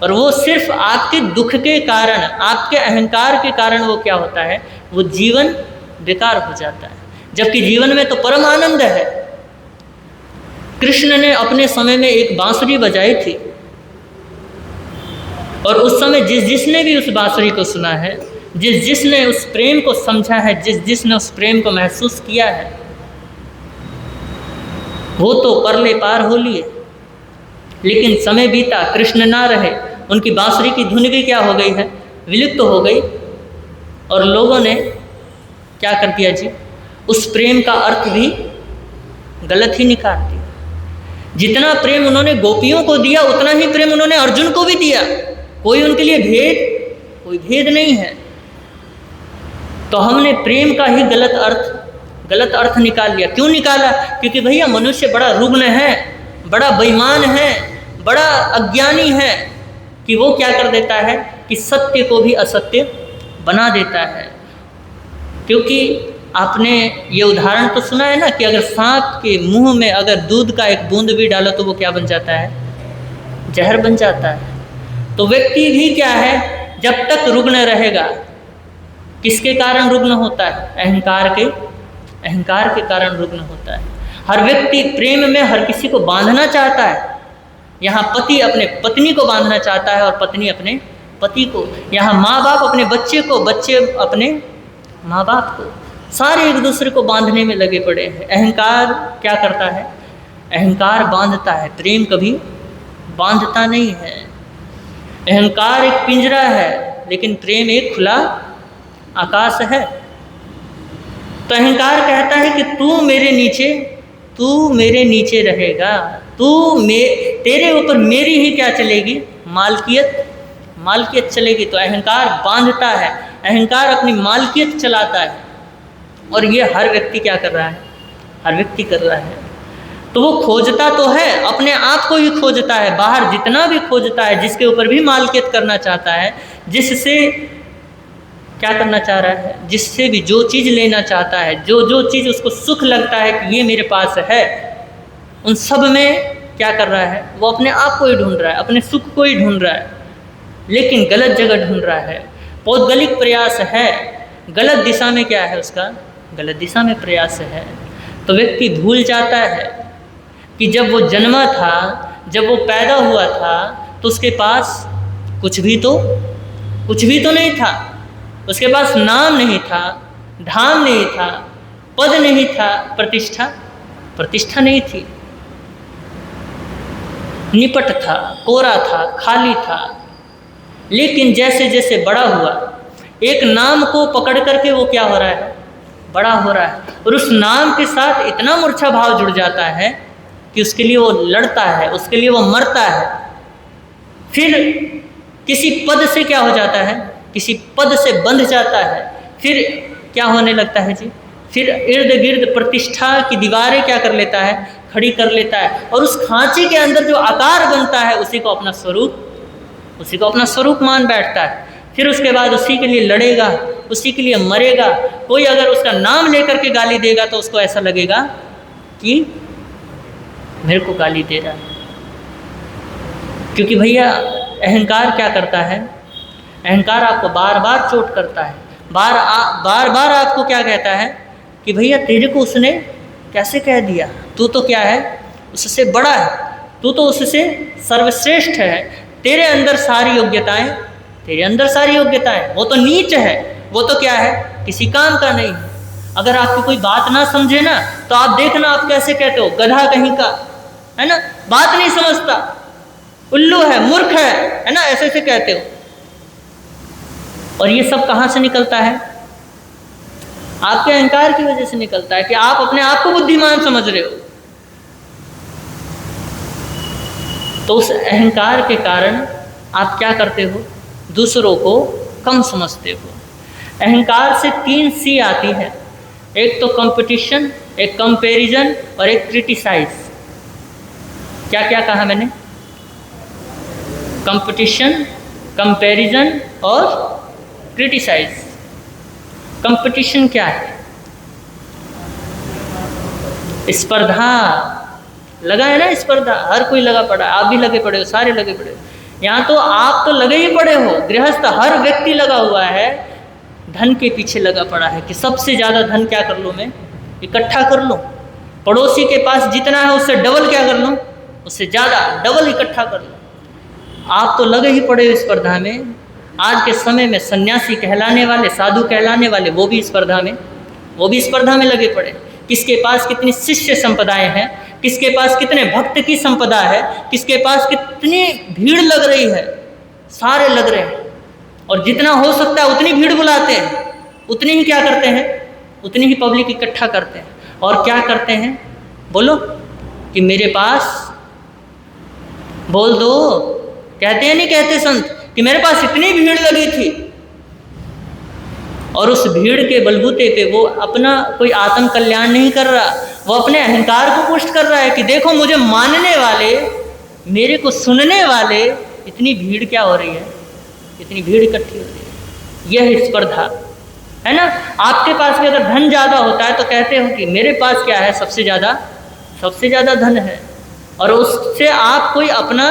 और वो सिर्फ आपके दुख के कारण, आपके अहंकार के कारण वो क्या होता है? वो जीवन बेकार हो जाता है। जबकि जीवन में तो परम आनंद है। कृष्ण ने अपने समय में एक बांसुरी बजाई थी, और उस समय जिसने भी उस बांसुरी को सुना है, जिसने उस प्रेम को समझा है, जिसने उस प्रेम को महसूस किया है, वो तो परले पार हो लिए। लेकिन समय बीता, कृष्ण ना रहे, उनकी बांसुरी की धुन भी क्या हो गई है? विलुप्त हो गई। और लोगों ने क्या कर दिया जी? उस प्रेम का अर्थ भी गलत ही निकाल दिया। जितना प्रेम उन्होंने गोपियों को दिया, उतना ही प्रेम उन्होंने अर्जुन को भी दिया। कोई उनके लिए कोई भेद नहीं है। तो हमने प्रेम का ही गलत अर्थ निकाल लिया। क्यों निकाला? क्योंकि भैया मनुष्य बड़ा रुग्ण है, बड़ा बेईमान है, बड़ा अज्ञानी है, कि वो क्या कर देता है कि सत्य को भी असत्य बना देता है। क्योंकि आपने ये उदाहरण तो सुना है ना कि अगर सांप के मुंह में अगर दूध का एक बूंद भी डालो तो वो क्या बन जाता है? जहर बन जाता है। तो व्यक्ति भी क्या है, जब तक रुग्ण रहेगा, किसके कारण रुग्ण होता है? अहंकार के कारण रुग्ण होता है। हर व्यक्ति प्रेम में हर किसी को बांधना चाहता है। यहाँ पति अपने पत्नी को बांधना चाहता है और पत्नी अपने पति को। यहाँ माँ बाप अपने बच्चे को, बच्चे अपने माँ बाप को, सारे एक दूसरे को बांधने में लगे पड़े हैं। अहंकार क्या करता है? अहंकार बांधता है, प्रेम कभी बांधता नहीं है। अहंकार एक पिंजरा है, लेकिन प्रेम एक खुला आकाश है। तो अहंकार कहता है कि तू मेरे नीचे रहेगा, तेरे ऊपर मेरी ही क्या चलेगी? मालकियत चलेगी। तो अहंकार बांधता है, अहंकार अपनी मालकियत चलाता है। और ये हर व्यक्ति क्या कर रहा है? हर व्यक्ति कर रहा है। तो वो खोजता तो है, अपने आप को ही खोजता है। बाहर जितना भी खोजता है, जिसके ऊपर भी मालकियत करना चाहता है, जिससे क्या करना चाह रहा है, जिससे भी जो चीज़ लेना चाहता है, जो चीज़ उसको सुख लगता है कि ये मेरे पास है, उन सब में क्या कर रहा है? वो अपने आप को ही ढूंढ रहा है, अपने सुख को ही ढूंढ रहा है, लेकिन गलत जगह ढूंढ रहा है। पौद्गलिक प्रयास है, गलत दिशा में क्या है उसका? गलत दिशा में प्रयास है। तो व्यक्ति भूल जाता है कि जब वो जन्मा था, जब वो पैदा हुआ था, तो उसके पास कुछ भी तो कुछ भी तो नहीं था, उसके पास नाम नहीं था, धाम नहीं था, पद नहीं था, प्रतिष्ठा नहीं थी, निपट था, कोरा था, खाली था। लेकिन जैसे जैसे बड़ा हुआ, एक नाम को पकड़ करके वो क्या हो रहा है, बड़ा हो रहा है, और उस नाम के साथ इतना मूर्छा भाव जुड़ जाता है कि उसके लिए वो लड़ता है, उसके लिए वो मरता है। फिर किसी पद से क्या हो जाता है, किसी पद से बंध जाता है। फिर क्या होने लगता है जी, फिर इर्द गिर्द प्रतिष्ठा की दीवारें क्या कर लेता है, खड़ी कर लेता है, और उस खांचे के अंदर जो आकार बनता है उसी को अपना स्वरूप मान बैठता है। फिर उसके बाद उसी के लिए लड़ेगा, उसी के लिए मरेगा। कोई अगर उसका नाम लेकर के गाली देगा तो उसको ऐसा लगेगा कि मेरे को गाली दे रहा है। क्योंकि भैया अहंकार क्या करता है, अहंकार आपको बार बार चोट करता है, बार बार आपको क्या कहता है कि भैया तेरे को उसने कैसे कह दिया, तू तो क्या है, उससे बड़ा है, तू तो उससे सर्वश्रेष्ठ है, तेरे अंदर सारी योग्यताएं, वो तो नीच है, वो तो क्या है, किसी काम का नहीं है। अगर आपकी कोई बात ना समझे ना तो आप देखना आप कैसे कहते हो, गधा कहीं का, है ना, बात नहीं समझता, उल्लू है, मूर्ख है ना, ऐसे कहते हो। और ये सब कहाँ से निकलता है, आपके अहंकार की वजह से निकलता है कि आप अपने आप को बुद्धिमान समझ रहे हो। तो उस अहंकार के कारण आप क्या करते हो, दूसरों को कम समझते हो। अहंकार से 3 सी आती है, एक तो कंपटीशन, एक कंपैरिजन और एक क्रिटिसाइज। क्या क्या कहा मैंने, कंपटीशन, कंपैरिजन और क्रिटिसाइज। कंपटीशन क्या है, स्पर्धा, लगा है ना स्पर्धा, हर कोई लगा पड़ा, आप भी लगे पड़े हो, सारे लगे पड़े हो। यहाँ तो आप तो लगे ही पड़े हो, गृहस्थ हर व्यक्ति लगा हुआ है, धन के पीछे लगा पड़ा है कि सबसे ज़्यादा धन क्या कर लूँ मैं, इकट्ठा कर लूँ, पड़ोसी के पास जितना है उससे डबल क्या कर लूँ, उससे ज़्यादा डबल इकट्ठा कर लूँ। आप तो लगे ही पड़े हो स्पर्धा में। आज के समय में सन्यासी कहलाने वाले, साधु कहलाने वाले, वो भी स्पर्धा में लगे पड़े। किसके पास कितनी शिष्य संपदाएं हैं, किसके पास कितने भक्त की संपदा है, किसके पास कितनी भीड़ लग रही है, सारे लग रहे हैं। और जितना हो सकता है उतनी भीड़ बुलाते हैं, उतनी ही क्या करते हैं, उतनी ही पब्लिक इकट्ठा करते हैं। और क्या करते हैं, बोलो, कि मेरे पास, बोल दो, कहते हैं नहीं कहते संत कि मेरे पास इतनी भीड़ लगी थी। और उस भीड़ के बलबूते पे वो अपना कोई आत्म कल्याण नहीं कर रहा, वो अपने अहंकार को पुष्ट कर रहा है कि देखो मुझे मानने वाले, मेरे को सुनने वाले, इतनी भीड़ क्या हो रही है, इतनी भीड़ इकट्ठी हो रही है। यह स्पर्धा है ना। आपके पास भी अगर धन ज़्यादा होता है तो कहते हो कि मेरे पास क्या है, सबसे ज़्यादा धन है, और उससे आप कोई अपना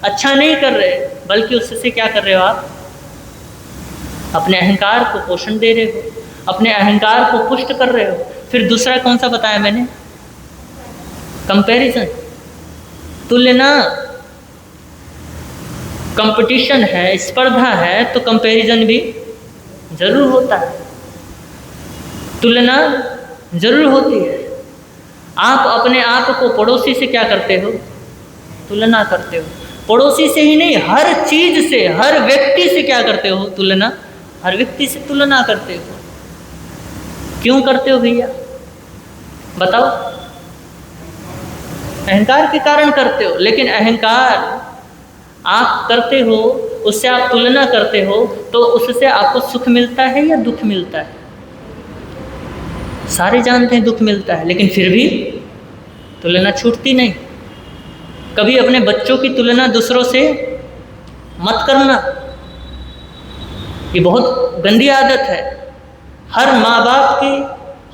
अच्छा नहीं कर रहे, बल्कि उससे क्या कर रहे हो, आप अपने अहंकार को पोषण दे रहे हो, अपने अहंकार को पुष्ट कर रहे हो। फिर दूसरा कौन सा बताया मैंने, कंपैरिजन, तुलना। कंपटीशन है, स्पर्धा है, तो कंपैरिजन भी जरूर होता है, तुलना जरूर होती है। आप अपने आप को पड़ोसी से क्या करते हो, तुलना करते हो। पड़ोसी से ही नहीं, हर चीज से, हर व्यक्ति से क्या करते हो, तुलना, हर व्यक्ति से तुलना करते हो। क्यों करते हो भैया, बताओ। अहंकार के कारण करते हो। लेकिन अहंकार आप करते हो, उससे आप तुलना करते हो, तो उससे आपको सुख मिलता है या दुख मिलता है? सारे जानते हैं दुख मिलता है, लेकिन फिर भी तुलना छूटती नहीं। कभी अपने बच्चों की तुलना दूसरों से मत करना, ये बहुत गंदी आदत है। हर माँ बाप की,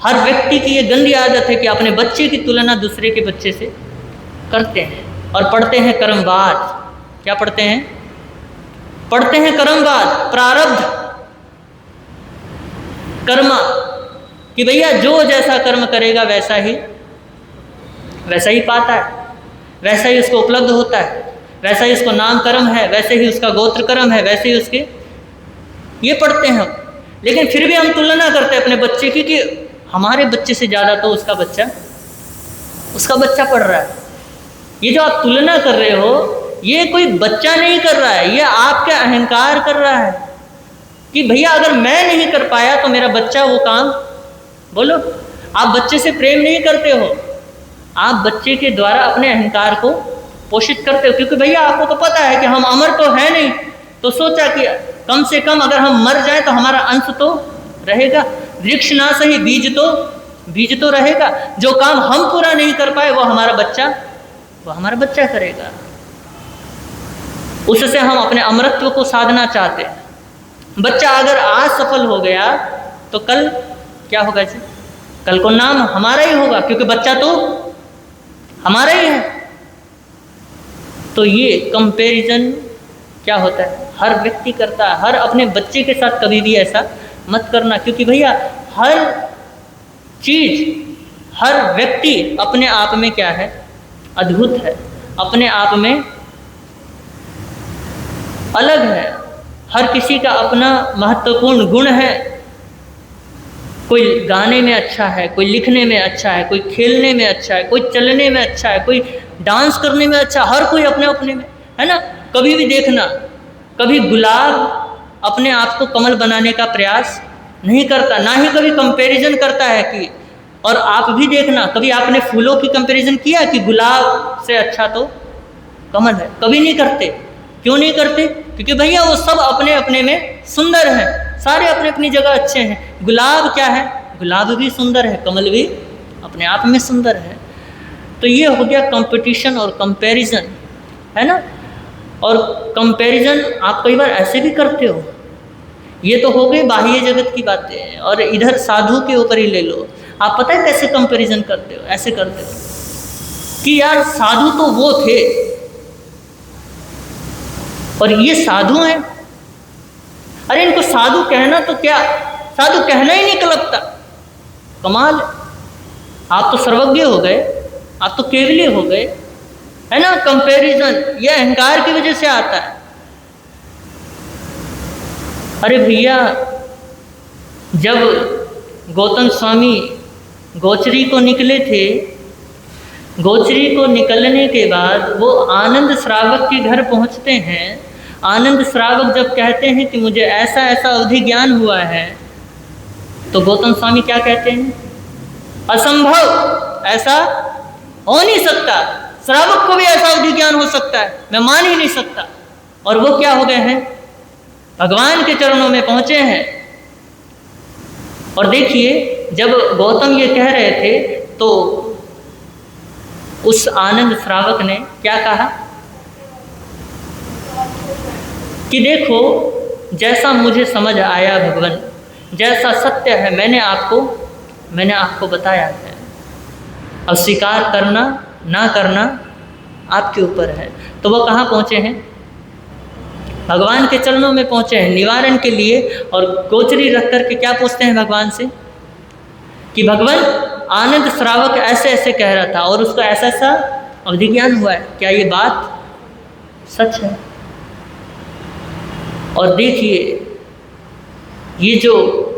हर व्यक्ति की ये गंदी आदत है कि अपने बच्चे की तुलना दूसरे के बच्चे से करते हैं और पढ़ते हैं कर्मवाद। क्या पढ़ते हैं? पढ़ते हैं कर्मवाद, प्रारब्ध, कर्मा, कि भैया जो जैसा कर्म करेगा वैसा ही पाता है, वैसा ही उसको उपलब्ध होता है, वैसा ही उसको नाम कर्म है, वैसे ही उसका गोत्र कर्म है, वैसे ही उसके ये पढ़ते हैं हम, लेकिन फिर भी हम तुलना करते हैं अपने बच्चे की कि हमारे बच्चे से ज़्यादा तो उसका बच्चा पढ़ रहा है। ये जो आप तुलना कर रहे हो, ये कोई बच्चा नहीं कर रहा है, ये आपका अहंकार कर रहा है कि भैया अगर मैं नहीं कर पाया तो मेरा बच्चा वो काम। बोलो, आप बच्चे से प्रेम नहीं करते हो, आप बच्चे के द्वारा अपने अहंकार को पोषित करते हो, क्योंकि भैया आपको तो पता है कि हम अमर तो है नहीं, तो सोचा कि कम से कम अगर हम मर जाए तो हमारा अंश तो रहेगा। वृक्ष ना सही बीज तो रहेगा। जो काम हम पूरा नहीं कर पाए वो हमारा बच्चा करेगा। उससे हम अपने अमरत्व को साधना चाहते हैं। बच्चा अगर आज सफल हो गया तो कल क्या होगा जी? कल को नाम हमारा ही होगा, क्योंकि बच्चा तो हमारा ही है। तो ये कंपैरिजन क्या होता है, हर व्यक्ति करता है। हर अपने बच्चे के साथ कभी भी ऐसा मत करना, क्योंकि भैया हर चीज, हर व्यक्ति अपने आप में क्या है, अद्भुत है, अपने आप में अलग है। हर किसी का अपना महत्वपूर्ण गुण है। कोई गाने में अच्छा है, कोई लिखने में अच्छा है, कोई खेलने में अच्छा है, कोई चलने में अच्छा है, कोई डांस करने में अच्छा है। हर कोई अपने अपने में है ना। कभी भी देखना, कभी गुलाब अपने आप को कमल बनाने का प्रयास नहीं करता, ना ही कभी कंपैरिजन करता है कि। और आप भी देखना, कभी आपने फूलों की कंपैरिजन किया कि गुलाब से अच्छा तो कमल है? कभी नहीं करते। क्यों नहीं करते? क्योंकि भैया वो सब अपने अपने में सुंदर हैं, सारे अपने अपनी जगह अच्छे हैं। गुलाब क्या है? गुलाब भी सुंदर है, कमल भी अपने आप में सुंदर है। तो ये हो गया कंपटीशन और कंपैरिजन, है ना। और कंपैरिजन आप कई बार ऐसे भी करते हो। ये तो हो गई बाह्य जगत की बातें, और इधर साधु के ऊपर ही ले लो। आप पता है कैसे कंपैरिजन करते हो? ऐसे करते हो कि यार साधु तो वो थे और ये साधु हैं। अरे इनको साधु कहना तो क्या, साधु कहना ही नहीं लगता। कमाल, आप तो सर्वज्ञ हो गए, आप तो केवली हो गए, है ना। कंपैरिजन ये अहंकार की वजह से आता है। अरे भैया, जब गौतम स्वामी गोचरी को निकले थे, गोचरी को निकलने के बाद वो आनंद श्रावक के घर पहुंचते हैं। आनंद श्रावक जब कहते हैं कि मुझे ऐसा ऐसा अवधि ज्ञान हुआ है, तो गौतम स्वामी क्या कहते हैं? असंभव, ऐसा हो नहीं सकता। श्रावक को भी ऐसा अवधि ज्ञान हो सकता है, मैं मान ही नहीं सकता। और वो क्या हो गए हैं? भगवान के चरणों में पहुंचे हैं। और देखिए, जब गौतम ये कह रहे थे तो उस आनंद श्रावक ने क्या कहा कि देखो, जैसा मुझे समझ आया भगवान, जैसा सत्य है मैंने आपको बताया है। अब स्वीकार करना ना करना आपके ऊपर है। तो वो कहाँ पहुँचे हैं? भगवान के चरणों में पहुँचे हैं निवारण के लिए। और गोचरी रख करके क्या पूछते हैं भगवान से कि भगवान, आनंद श्रावक ऐसे ऐसे कह रहा था और उसको ऐसा ऐसा अवधि ज्ञान हुआ है, क्या ये बात सच है? और देखिए, ये जो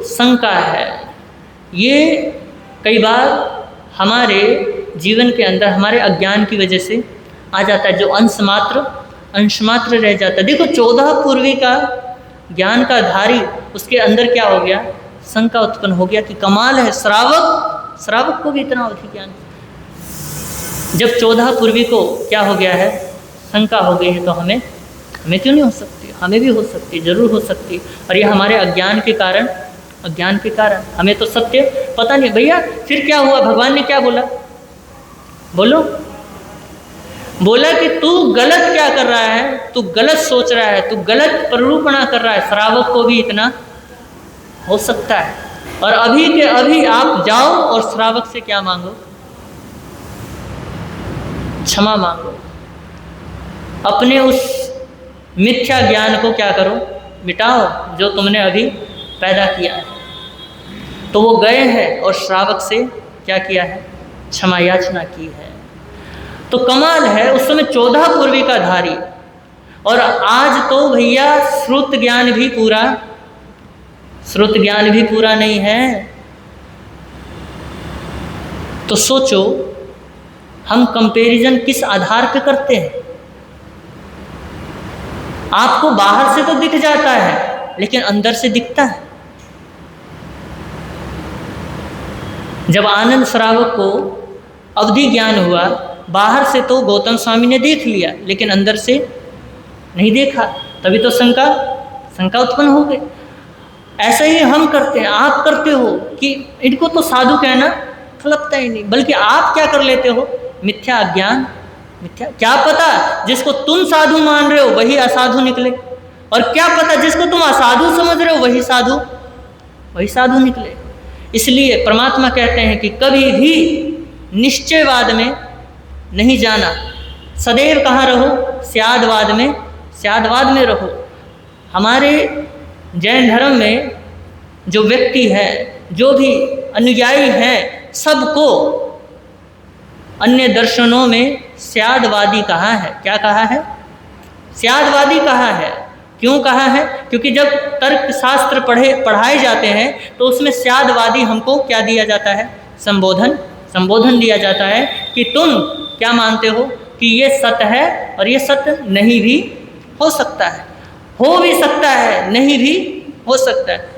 शंका है, ये कई बार हमारे जीवन के अंदर हमारे अज्ञान की वजह से आ जाता है, जो अंश मात्र रह जाता है। देखो, 14 पूर्वी का ज्ञान का धारी, उसके अंदर क्या हो गया? शंका उत्पन्न हो गया कि कमाल है, श्रावक को भी इतना अवधि ज्ञान। जब 14 पूर्वी को क्या हो गया है? शंका हो गई है, तो हमें क्यों नहीं हो सकती? हमें भी हो सकती, जरूर हो सकती। और ये हमारे अज्ञान के कारण हमें तो सत्य पता नहीं। भैया फिर क्या हुआ? भगवान ने क्या बोला? बोला कि तू गलत क्या कर रहा है, तू गलत सोच रहा है, तू गलत प्ररूपणा कर रहा है। श्रावक को भी इतना हो सकता है। और अभी के अभी आप जाओ और श्रावक से क्या मांगो? क्षमा मांगो। अपने उस मिथ्या ज्ञान को क्या करो? मिटाओ, जो तुमने अभी पैदा किया है। तो वो गए हैं और श्रावक से क्या किया है? क्षमा याचना की है। तो कमाल है, उस समय 14 पूर्वी का धारी, और आज तो भैया श्रुत ज्ञान भी पूरा श्रुत ज्ञान भी पूरा नहीं है, तो सोचो हम कंपैरिजन किस आधार पे करते हैं। आपको बाहर से तो दिख जाता है लेकिन अंदर से दिखता है। जब आनंद श्रावक को अवधि ज्ञान हुआ, बाहर से तो गौतम स्वामी ने देख लिया लेकिन अंदर से नहीं देखा, तभी तो शंका उत्पन्न हो गई। ऐसा ही हम करते हैं, आप करते हो कि इनको तो साधु कहना लगता ही नहीं, बल्कि आप क्या कर लेते हो, मिथ्या अज्ञान, मिथ्या क्या पता जिसको तुम साधु मान रहे हो वही असाधु निकले, और क्या पता जिसको तुम असाधु समझ रहे हो वही साधु निकले। इसलिए परमात्मा कहते हैं कि कभी भी निश्चयवाद में नहीं जाना, सदैव कहाँ रहो, स्यादवाद में रहो। हमारे जैन धर्म में जो व्यक्ति है, जो भी अनुयायी हैं, सबको अन्य दर्शनों में स्यादवादी कहा है। क्या कहा है? स्यादवादी कहा है। क्यों कहा है? क्योंकि जब तर्क शास्त्र पढ़ाए जाते हैं तो उसमें स्यादवादी हमको क्या दिया जाता है? संबोधन दिया जाता है कि तुम क्या मानते हो कि ये सत्य है और ये सत्य नहीं भी हो सकता है, हो भी सकता है, नहीं भी हो सकता है,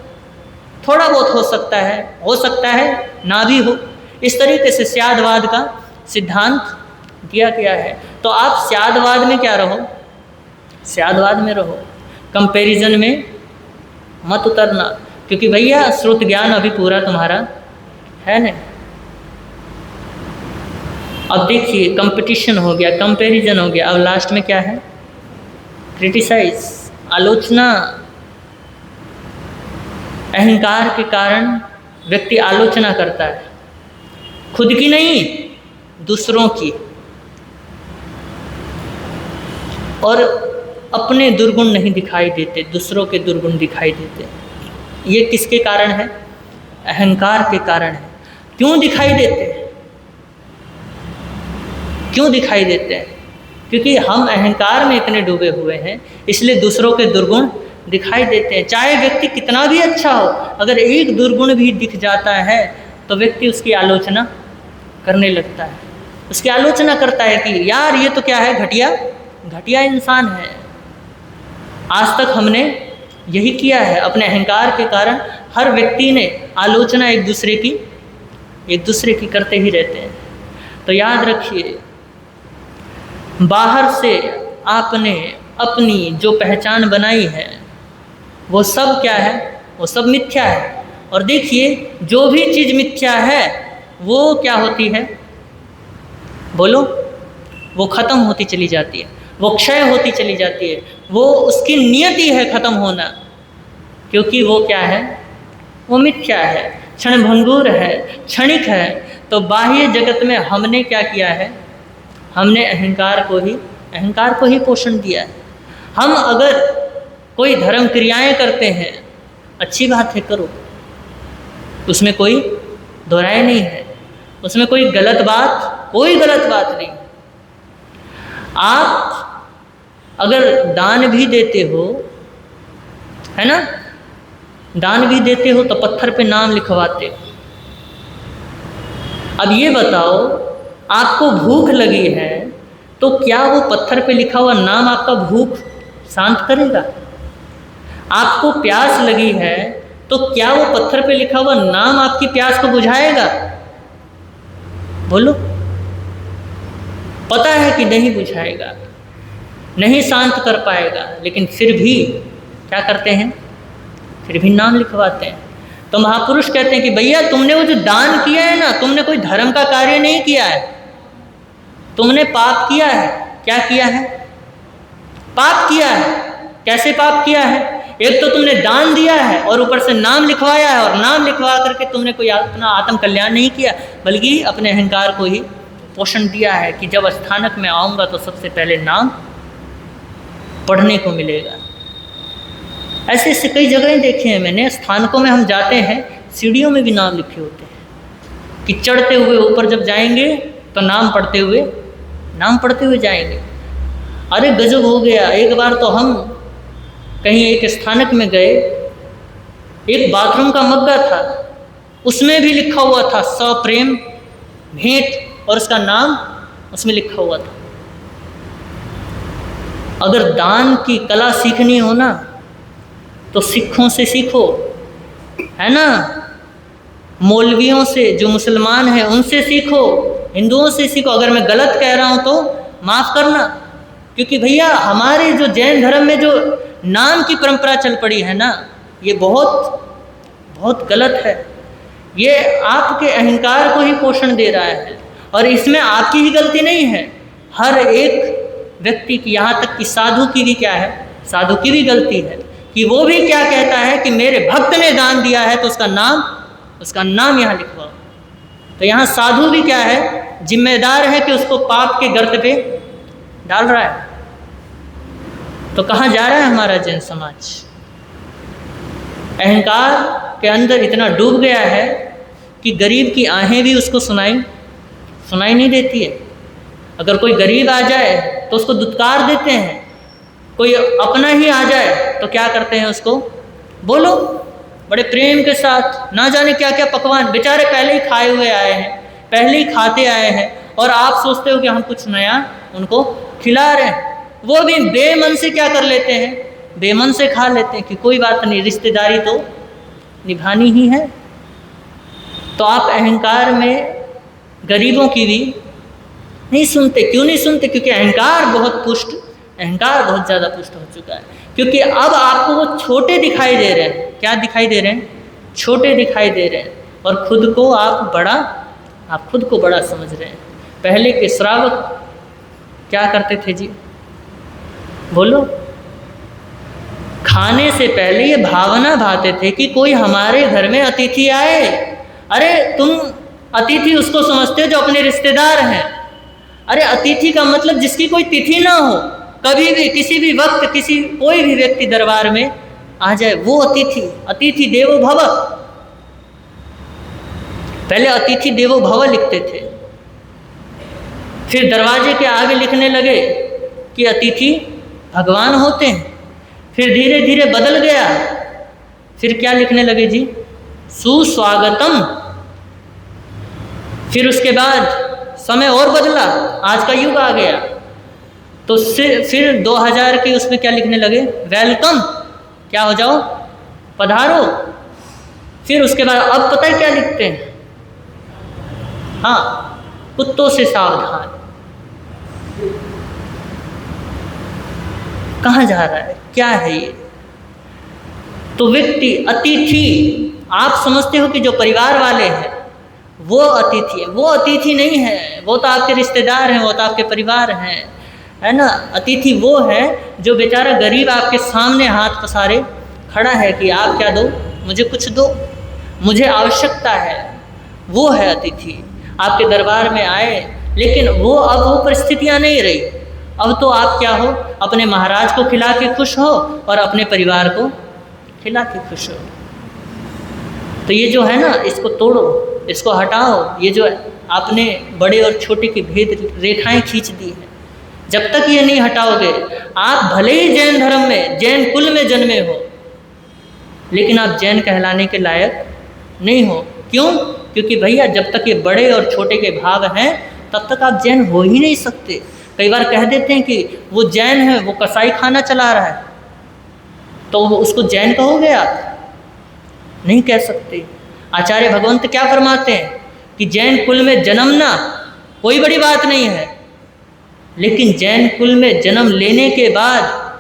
थोड़ा बहुत हो सकता है ना भी हो। इस तरीके से स्यादवाद का सिद्धांत दिया गया है। तो आप स्यादवाद में क्या रहो, स्यादवाद में रहो, कंपैरिजन में मत उतरना, क्योंकि भैया श्रुत ज्ञान अभी पूरा तुम्हारा है नहीं। अब देखिए कंपटीशन हो गया, कंपैरिजन हो गया, अब लास्ट में क्या है? क्रिटिसाइज, आलोचना। अहंकार के कारण व्यक्ति आलोचना करता है, खुद की नहीं दूसरों की, और अपने दुर्गुण नहीं दिखाई देते, दूसरों के दुर्गुण दिखाई देते। ये किसके कारण है? अहंकार के कारण है। क्यों दिखाई देते हैं? क्यों दिखाई देते हैं? क्योंकि हम अहंकार में इतने डूबे हुए हैं, इसलिए दूसरों के दुर्गुण दिखाई देते हैं। चाहे व्यक्ति कितना भी अच्छा हो, अगर एक दुर्गुण भी दिख जाता है तो व्यक्ति उसकी आलोचना करने लगता है, उसकी आलोचना करता है कि यार ये तो क्या है, घटिया इंसान है। आज तक हमने यही किया है, अपने अहंकार के कारण हर व्यक्ति ने आलोचना एक दूसरे की करते ही रहते हैं। तो याद रखिए, बाहर से आपने अपनी जो पहचान बनाई है वो सब क्या है? वो सब मिथ्या है। और देखिए जो भी चीज़ मिथ्या है वो क्या होती है? बोलो, वो ख़त्म होती चली जाती है, वो क्षय होती चली जाती है, वो उसकी नियति है ख़त्म होना, क्योंकि वो क्या है? वो मिथ्या है, क्षणभंगुर है, क्षणिक है। तो बाह्य जगत में हमने क्या किया है? हमने अहंकार को ही पोषण दिया है। हम अगर कोई धर्म क्रियाएं करते हैं, अच्छी बात है, करो, उसमें कोई दोहराए नहीं है, उसमें कोई गलत बात नहीं। आप अगर दान भी देते हो, है ना, दान भी देते हो तो पत्थर पे नाम लिखवाते हो। अब ये बताओ, आपको भूख लगी है तो क्या वो पत्थर पे लिखा हुआ नाम आपका भूख शांत करेगा? आपको प्यास लगी है तो क्या वो पत्थर पे लिखा हुआ नाम आपकी प्यास को बुझाएगा? बोलो, पता है कि नहीं बुझाएगा, नहीं शांत कर पाएगा, लेकिन फिर भी क्या करते हैं? फिर भी नाम लिखवाते हैं। तो महापुरुष कहते हैं कि भैया तुमने वो जो दान किया है ना, तुमने कोई धर्म का कार्य नहीं किया है, तुमने पाप किया है। क्या किया है? पाप किया है। कैसे पाप किया है? एक तो तुमने दान दिया है और ऊपर से नाम लिखवाया है, और नाम लिखवा करके तुमने कोई अपना आत्म कल्याण नहीं किया, बल्कि अपने अहंकार को ही पोषण दिया है कि जब स्थानक में आऊँगा तो सबसे पहले नाम पढ़ने को मिलेगा। ऐसे ऐसे कई जगहें देखे हैं मैंने, स्थानकों में हम जाते हैं, सीढ़ियों में भी नाम लिखे होते हैं कि चढ़ते हुए ऊपर जब जाएंगे तो नाम पढ़ते हुए जाएंगे। अरे गजब हो गया। एक बार तो हम कहीं एक स्थानक में गए, एक बाथरूम का मग्गा था, उसमें भी लिखा हुआ था सप्रेम भेंट, और उसका नाम उसमें लिखा हुआ था। अगर दान की कला सीखनी हो ना तो सिखों से सीखो, है ना, मौलवियों से, जो मुसलमान हैं उनसे सीखो, हिंदुओं से सीखो। अगर मैं गलत कह रहा हूँ तो माफ़ करना, क्योंकि भैया हमारे जो जैन धर्म में जो नाम की परंपरा चल पड़ी है ना, ये बहुत बहुत गलत है। ये आपके अहंकार को ही पोषण दे रहा है, और इसमें आपकी ही गलती नहीं है, हर एक व्यक्ति की, यहाँ तक कि साधु की भी क्या है, साधु की भी गलती है कि वो भी क्या कहता है कि मेरे भक्त ने दान दिया है तो उसका नाम यहाँ लिखवाओ। तो यहाँ साधु भी क्या है, जिम्मेदार है कि उसको पाप के गर्त पे डाल रहा है। तो कहाँ जा रहा है हमारा जैन समाज? अहंकार के अंदर इतना डूब गया है कि गरीब की आहें भी उसको सुनाई नहीं देती है। अगर कोई गरीब आ जाए तो उसको दुत्कार देते हैं, कोई अपना ही आ जाए तो क्या करते हैं, उसको बोलो बड़े प्रेम के साथ, ना जाने क्या क्या पकवान, बेचारे पहले ही खाए हुए आए हैं, पहले ही खाते आए हैं, और आप सोचते हो कि हम कुछ नया उनको खिला रहे हैं। वो भी बेमन से क्या कर लेते हैं, बेमन से खा लेते हैं कि कोई बात नहीं, रिश्तेदारी तो निभानी ही है। तो आप अहंकार में गरीबों की भी नहीं सुनते। क्यों नहीं सुनते? क्योंकि अहंकार बहुत ज़्यादा पुष्ट हो चुका है। क्योंकि अब आपको वो छोटे दिखाई दे रहे हैं। क्या दिखाई दे रहे हैं? छोटे दिखाई दे रहे हैं, और खुद को बड़ा समझ रहे हैं। पहले के श्रावक क्या करते थे जी, बोलो? खाने से पहले ये भावना भाते थे कि कोई हमारे घर में अतिथि आए। अरे तुम अतिथि उसको समझते हो जो अपने रिश्तेदार हैं। अरे अतिथि का मतलब जिसकी कोई तिथि ना हो, कभी भी किसी भी वक्त कोई भी व्यक्ति दरबार में आ जाए, वो अतिथि देवो भव। पहले अतिथि देवो भव लिखते थे, फिर दरवाजे के आगे लिखने लगे कि अतिथि भगवान होते हैं, फिर धीरे धीरे बदल गया, फिर क्या लिखने लगे जी, सुस्वागतम। फिर उसके बाद समय और बदला, आज का युग आ गया, तो फिर 2000 के उसमें क्या लिखने लगे, वेलकम, क्या हो जाओ, पधारो। फिर उसके बाद अब पता है क्या लिखते हैं, हाँ, कुत्तों से सावधान। कहाँ जा रहा है, क्या है ये? तो व्यक्ति अतिथि, आप समझते हो कि जो परिवार वाले हैं वो अतिथि है, वो अतिथि नहीं है, वो तो आपके रिश्तेदार हैं, वो तो आपके परिवार हैं, है ना। अतिथि वो है जो बेचारा गरीब आपके सामने हाथ पसारे खड़ा है कि आप क्या दो, मुझे कुछ दो, मुझे आवश्यकता है, वो है अतिथि। आपके दरबार में आए, लेकिन अब वो परिस्थितियाँ नहीं रही। अब तो आप क्या हो, अपने महाराज को खिला के खुश हो और अपने परिवार को खिला के खुश हो। तो ये जो है ना, इसको तोड़ो, इसको हटाओ। ये जो आपने बड़े और छोटे की भेद रेखाएं खींच दी हैं, जब तक ये नहीं हटाओगे, आप भले ही जैन धर्म में, जैन कुल में जन्मे हो, लेकिन आप जैन कहलाने के लायक नहीं हो। क्यों? क्योंकि भैया जब तक ये बड़े और छोटे के भाव हैं, तब तक आप जैन हो ही नहीं सकते। कई बार कह देते हैं कि वो जैन है, वो कसाई खाना चला रहा है, तो उसको जैन कहोगे आप? नहीं कह सकते। आचार्य भगवंत क्या फरमाते हैं कि जैन कुल में जन्मना कोई बड़ी बात नहीं है, लेकिन जैन कुल में जन्म लेने के बाद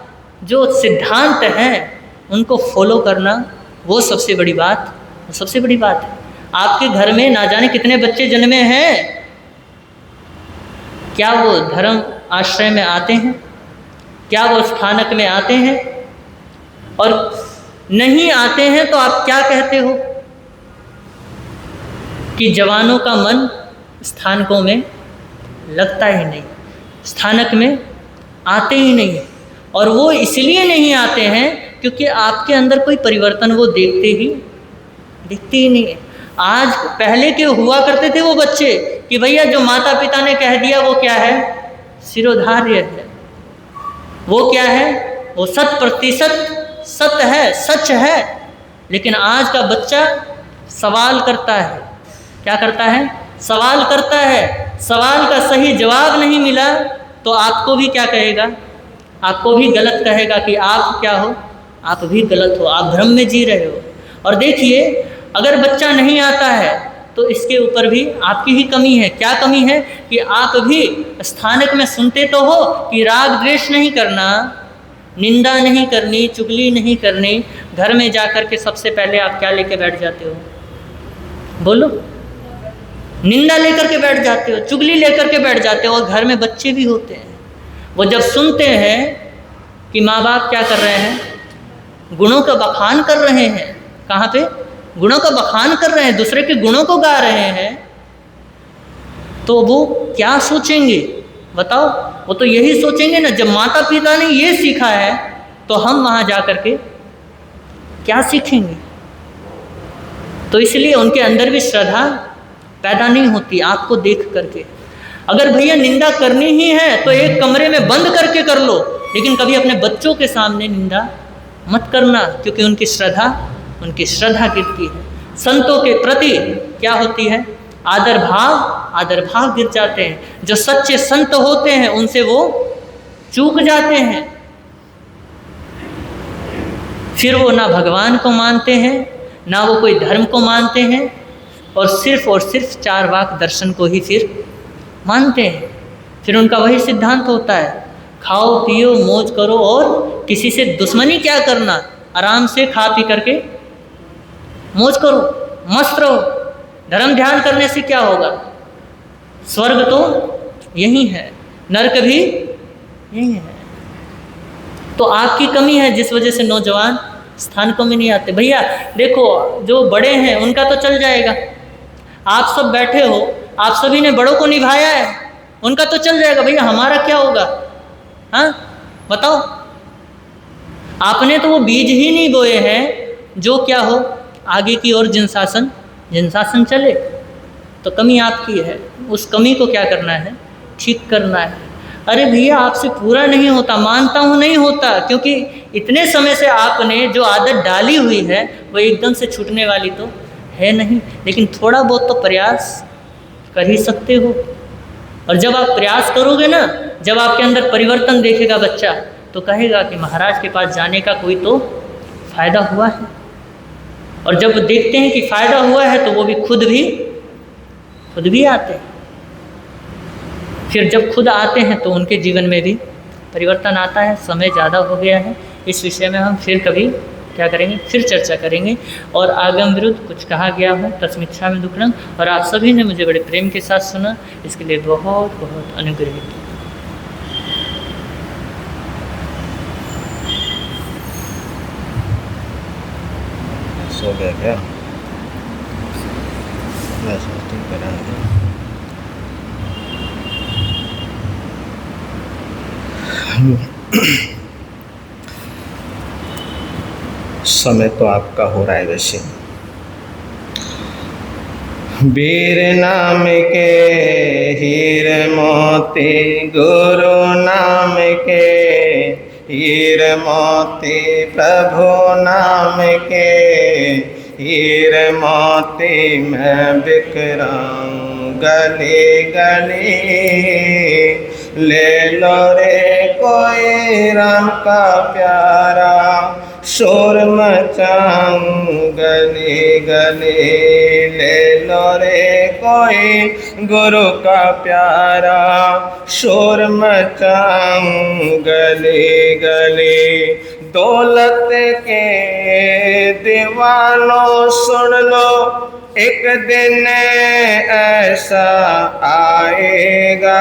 जो सिद्धांत हैं उनको फॉलो करना, वो सबसे बड़ी बात है। आपके घर में ना जाने कितने बच्चे जन्मे हैं, क्या वो धर्म आश्रय में आते हैं? क्या वो स्थानक में आते हैं? और नहीं आते हैं तो आप क्या कहते हो कि जवानों का मन स्थानकों में लगता ही नहीं, स्थानक में आते ही नहीं। और वो इसलिए नहीं आते हैं क्योंकि आपके अंदर कोई परिवर्तन वो देखते ही नहीं है। आज पहले के हुआ करते थे वो बच्चे कि भैया जो माता पिता ने कह दिया वो क्या है, शिरोधार्य है, वो क्या है, वो 100% सत्य है, सच है। लेकिन आज का बच्चा सवाल करता है। क्या करता है? सवाल करता है। सवाल का सही जवाब नहीं मिला तो आपको भी क्या कहेगा? आपको भी गलत कहेगा कि आप क्या हो? आप भी गलत हो, आप भ्रम में जी रहे हो। और देखिए, अगर बच्चा नहीं आता है तो इसके ऊपर भी आपकी ही कमी है। क्या कमी है? कि आप भी स्थानक में सुनते तो हो कि राग द्वेष नहीं करना, निंदा नहीं करनी, चुगली नहीं करनी। घर में जाकर के सबसे पहले आप क्या लेके बैठ जाते हो? बोलो। निंदा लेकर के बैठ जाते हो, चुगली लेकर के बैठ जाते हो। और घर में बच्चे भी होते हैं, वो जब सुनते हैं कि माँ बाप क्या कर रहे हैं? गुणों का बखान कर रहे हैं। कहाँ पे? गुणों का बखान कर रहे हैं, दूसरे के गुणों को गा रहे हैं, तो वो क्या सोचेंगे बताओ? वो तो यही सोचेंगे ना, जब माता पिता ने ये सीखा है तो हम वहाँ जा कर के क्या सीखेंगे? तो इसलिए उनके अंदर भी श्रद्धा पैदा नहीं होती आपको देख करके। अगर भैया निंदा करनी ही है तो एक कमरे में बंद करके कर लो, लेकिन कभी अपने बच्चों के सामने निंदा मत करना, क्योंकि उनकी श्रद्धा गिरती है। संतों के प्रति क्या होती है? आदर भाव गिर जाते हैं। जो सच्चे संत होते हैं उनसे वो चूक जाते हैं। फिर वो ना भगवान को मानते हैं, ना वो कोई धर्म को मानते हैं, और सिर्फ 4 वाक दर्शन को ही फिर मानते हैं। फिर उनका वही सिद्धांत होता है, खाओ पियो मौज करो और किसी से दुश्मनी क्या करना, आराम से खा पी करके मौज करो, मस्त रहो। धर्म ध्यान करने से क्या होगा? स्वर्ग तो यही है, नरक भी यही है। तो आपकी कमी है जिस वजह से नौजवान स्थानकों में नहीं आते। भैया देखो, जो बड़े हैं उनका तो चल जाएगा, आप सब बैठे हो, आप सभी ने बड़ों को निभाया है, उनका तो चल जाएगा। भैया हमारा क्या होगा? हाँ बताओ। आपने तो वो बीज ही नहीं बोए हैं जो क्या हो आगे की ओर जिनशासन चले। तो कमी आपकी है, उस कमी को क्या करना है? ठीक करना है। अरे भैया आपसे पूरा नहीं होता, मानता हूँ नहीं होता, क्योंकि इतने समय से आपने जो आदत डाली हुई है वो एकदम से छूटने वाली तो है नहीं, लेकिन थोड़ा बहुत तो प्रयास कर ही सकते हो। और जब आप प्रयास करोगे ना, जब आपके अंदर परिवर्तन देखेगा बच्चा, तो कहेगा कि महाराज के पास जाने का कोई तो फायदा हुआ है। और जब देखते हैं कि फायदा हुआ है तो वो भी खुद भी आते हैं। फिर जब खुद आते हैं तो उनके जीवन में भी परिवर्तन आता है। समय ज़्यादा हो गया है, इस विषय में हम फिर कभी क्या करेंगे? फिर चर्चा करेंगे। और आगम विरुद्ध कुछ कहा गया हो तस्मिच्छा में दुक्कडम, और आप सभी ने मुझे बड़े प्रेम के साथ सुना, इसके लिए बहुत बहुत अनुग्रहित। सो गया क्या? मैं सोचती करेंगे। समय तो आपका हो रहा है वैसे। वीर नाम के हीर मोती, गुरु नाम के हीर मोती, प्रभु नाम के हीर मोती, मैं बिखराऊं गली गली। ले लो रे कोई राम का प्यारा, शोर मचाऊं गली गली। ले लो रे कोई गुरु का प्यारा, शोर मचाऊं गली गली। दौलत के दीवानों सुन लो, एक दिन ऐसा आएगा,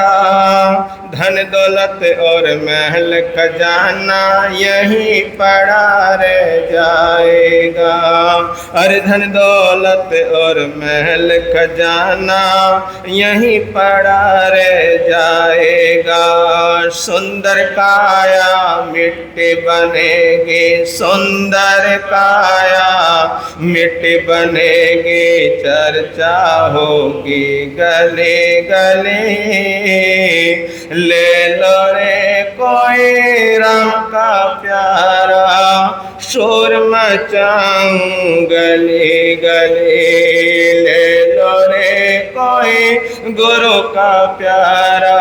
धन दौलत और महल खजाना यहीं पड़ा रह जाएगा। अरे धन दौलत और महल खजाना यहीं पड़ा रह जाएगा। सुंदर काया मिट्टी बनेगी, सुंदर काया मिट्टी बनेगी, चर्चा होगी गली गली। ले लो रे कोई राम का प्यारा, शोर मचाऊं गली गली, ले लो रे कोई गुरु का प्यारा,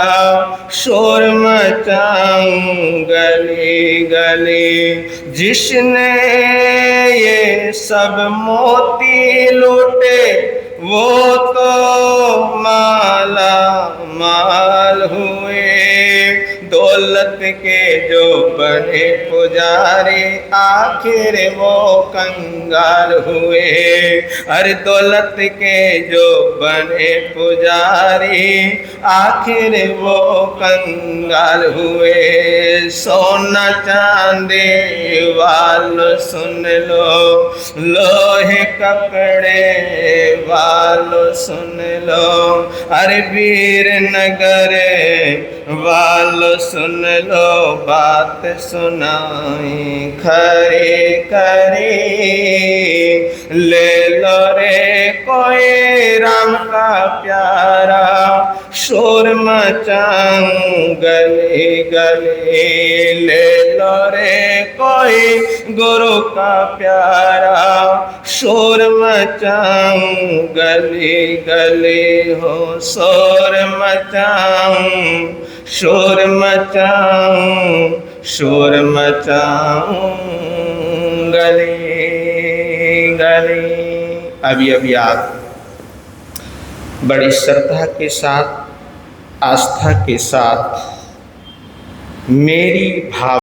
शोर मचाऊं गली गली। जिसने ये सब मोती लूटे वो तो माला माल हुए, दौलत के जो बने पुजारी आखिर वो कंगाल हुए। अरे दौलत के जो बने पुजारी आखिर वो कंगाल हुए। सोना चांदी वालों सुन लो, लोहे कपड़े वालों सुन लो, अरे वीर नगर वालों सुन लो, बात सुनाई खरी खरी, ले लो रे कोई राम का प्यारा, शोर मचाऊं गली गली, ले लो रे कोई गुरु का प्यारा, शोर मचाऊं गली गली हो, शोर मचाऊं, शोर मचाऊं, शोर मचाऊं गली गली। अभी अभी आप बड़ी श्रद्धा के साथ, आस्था के साथ मेरी भाव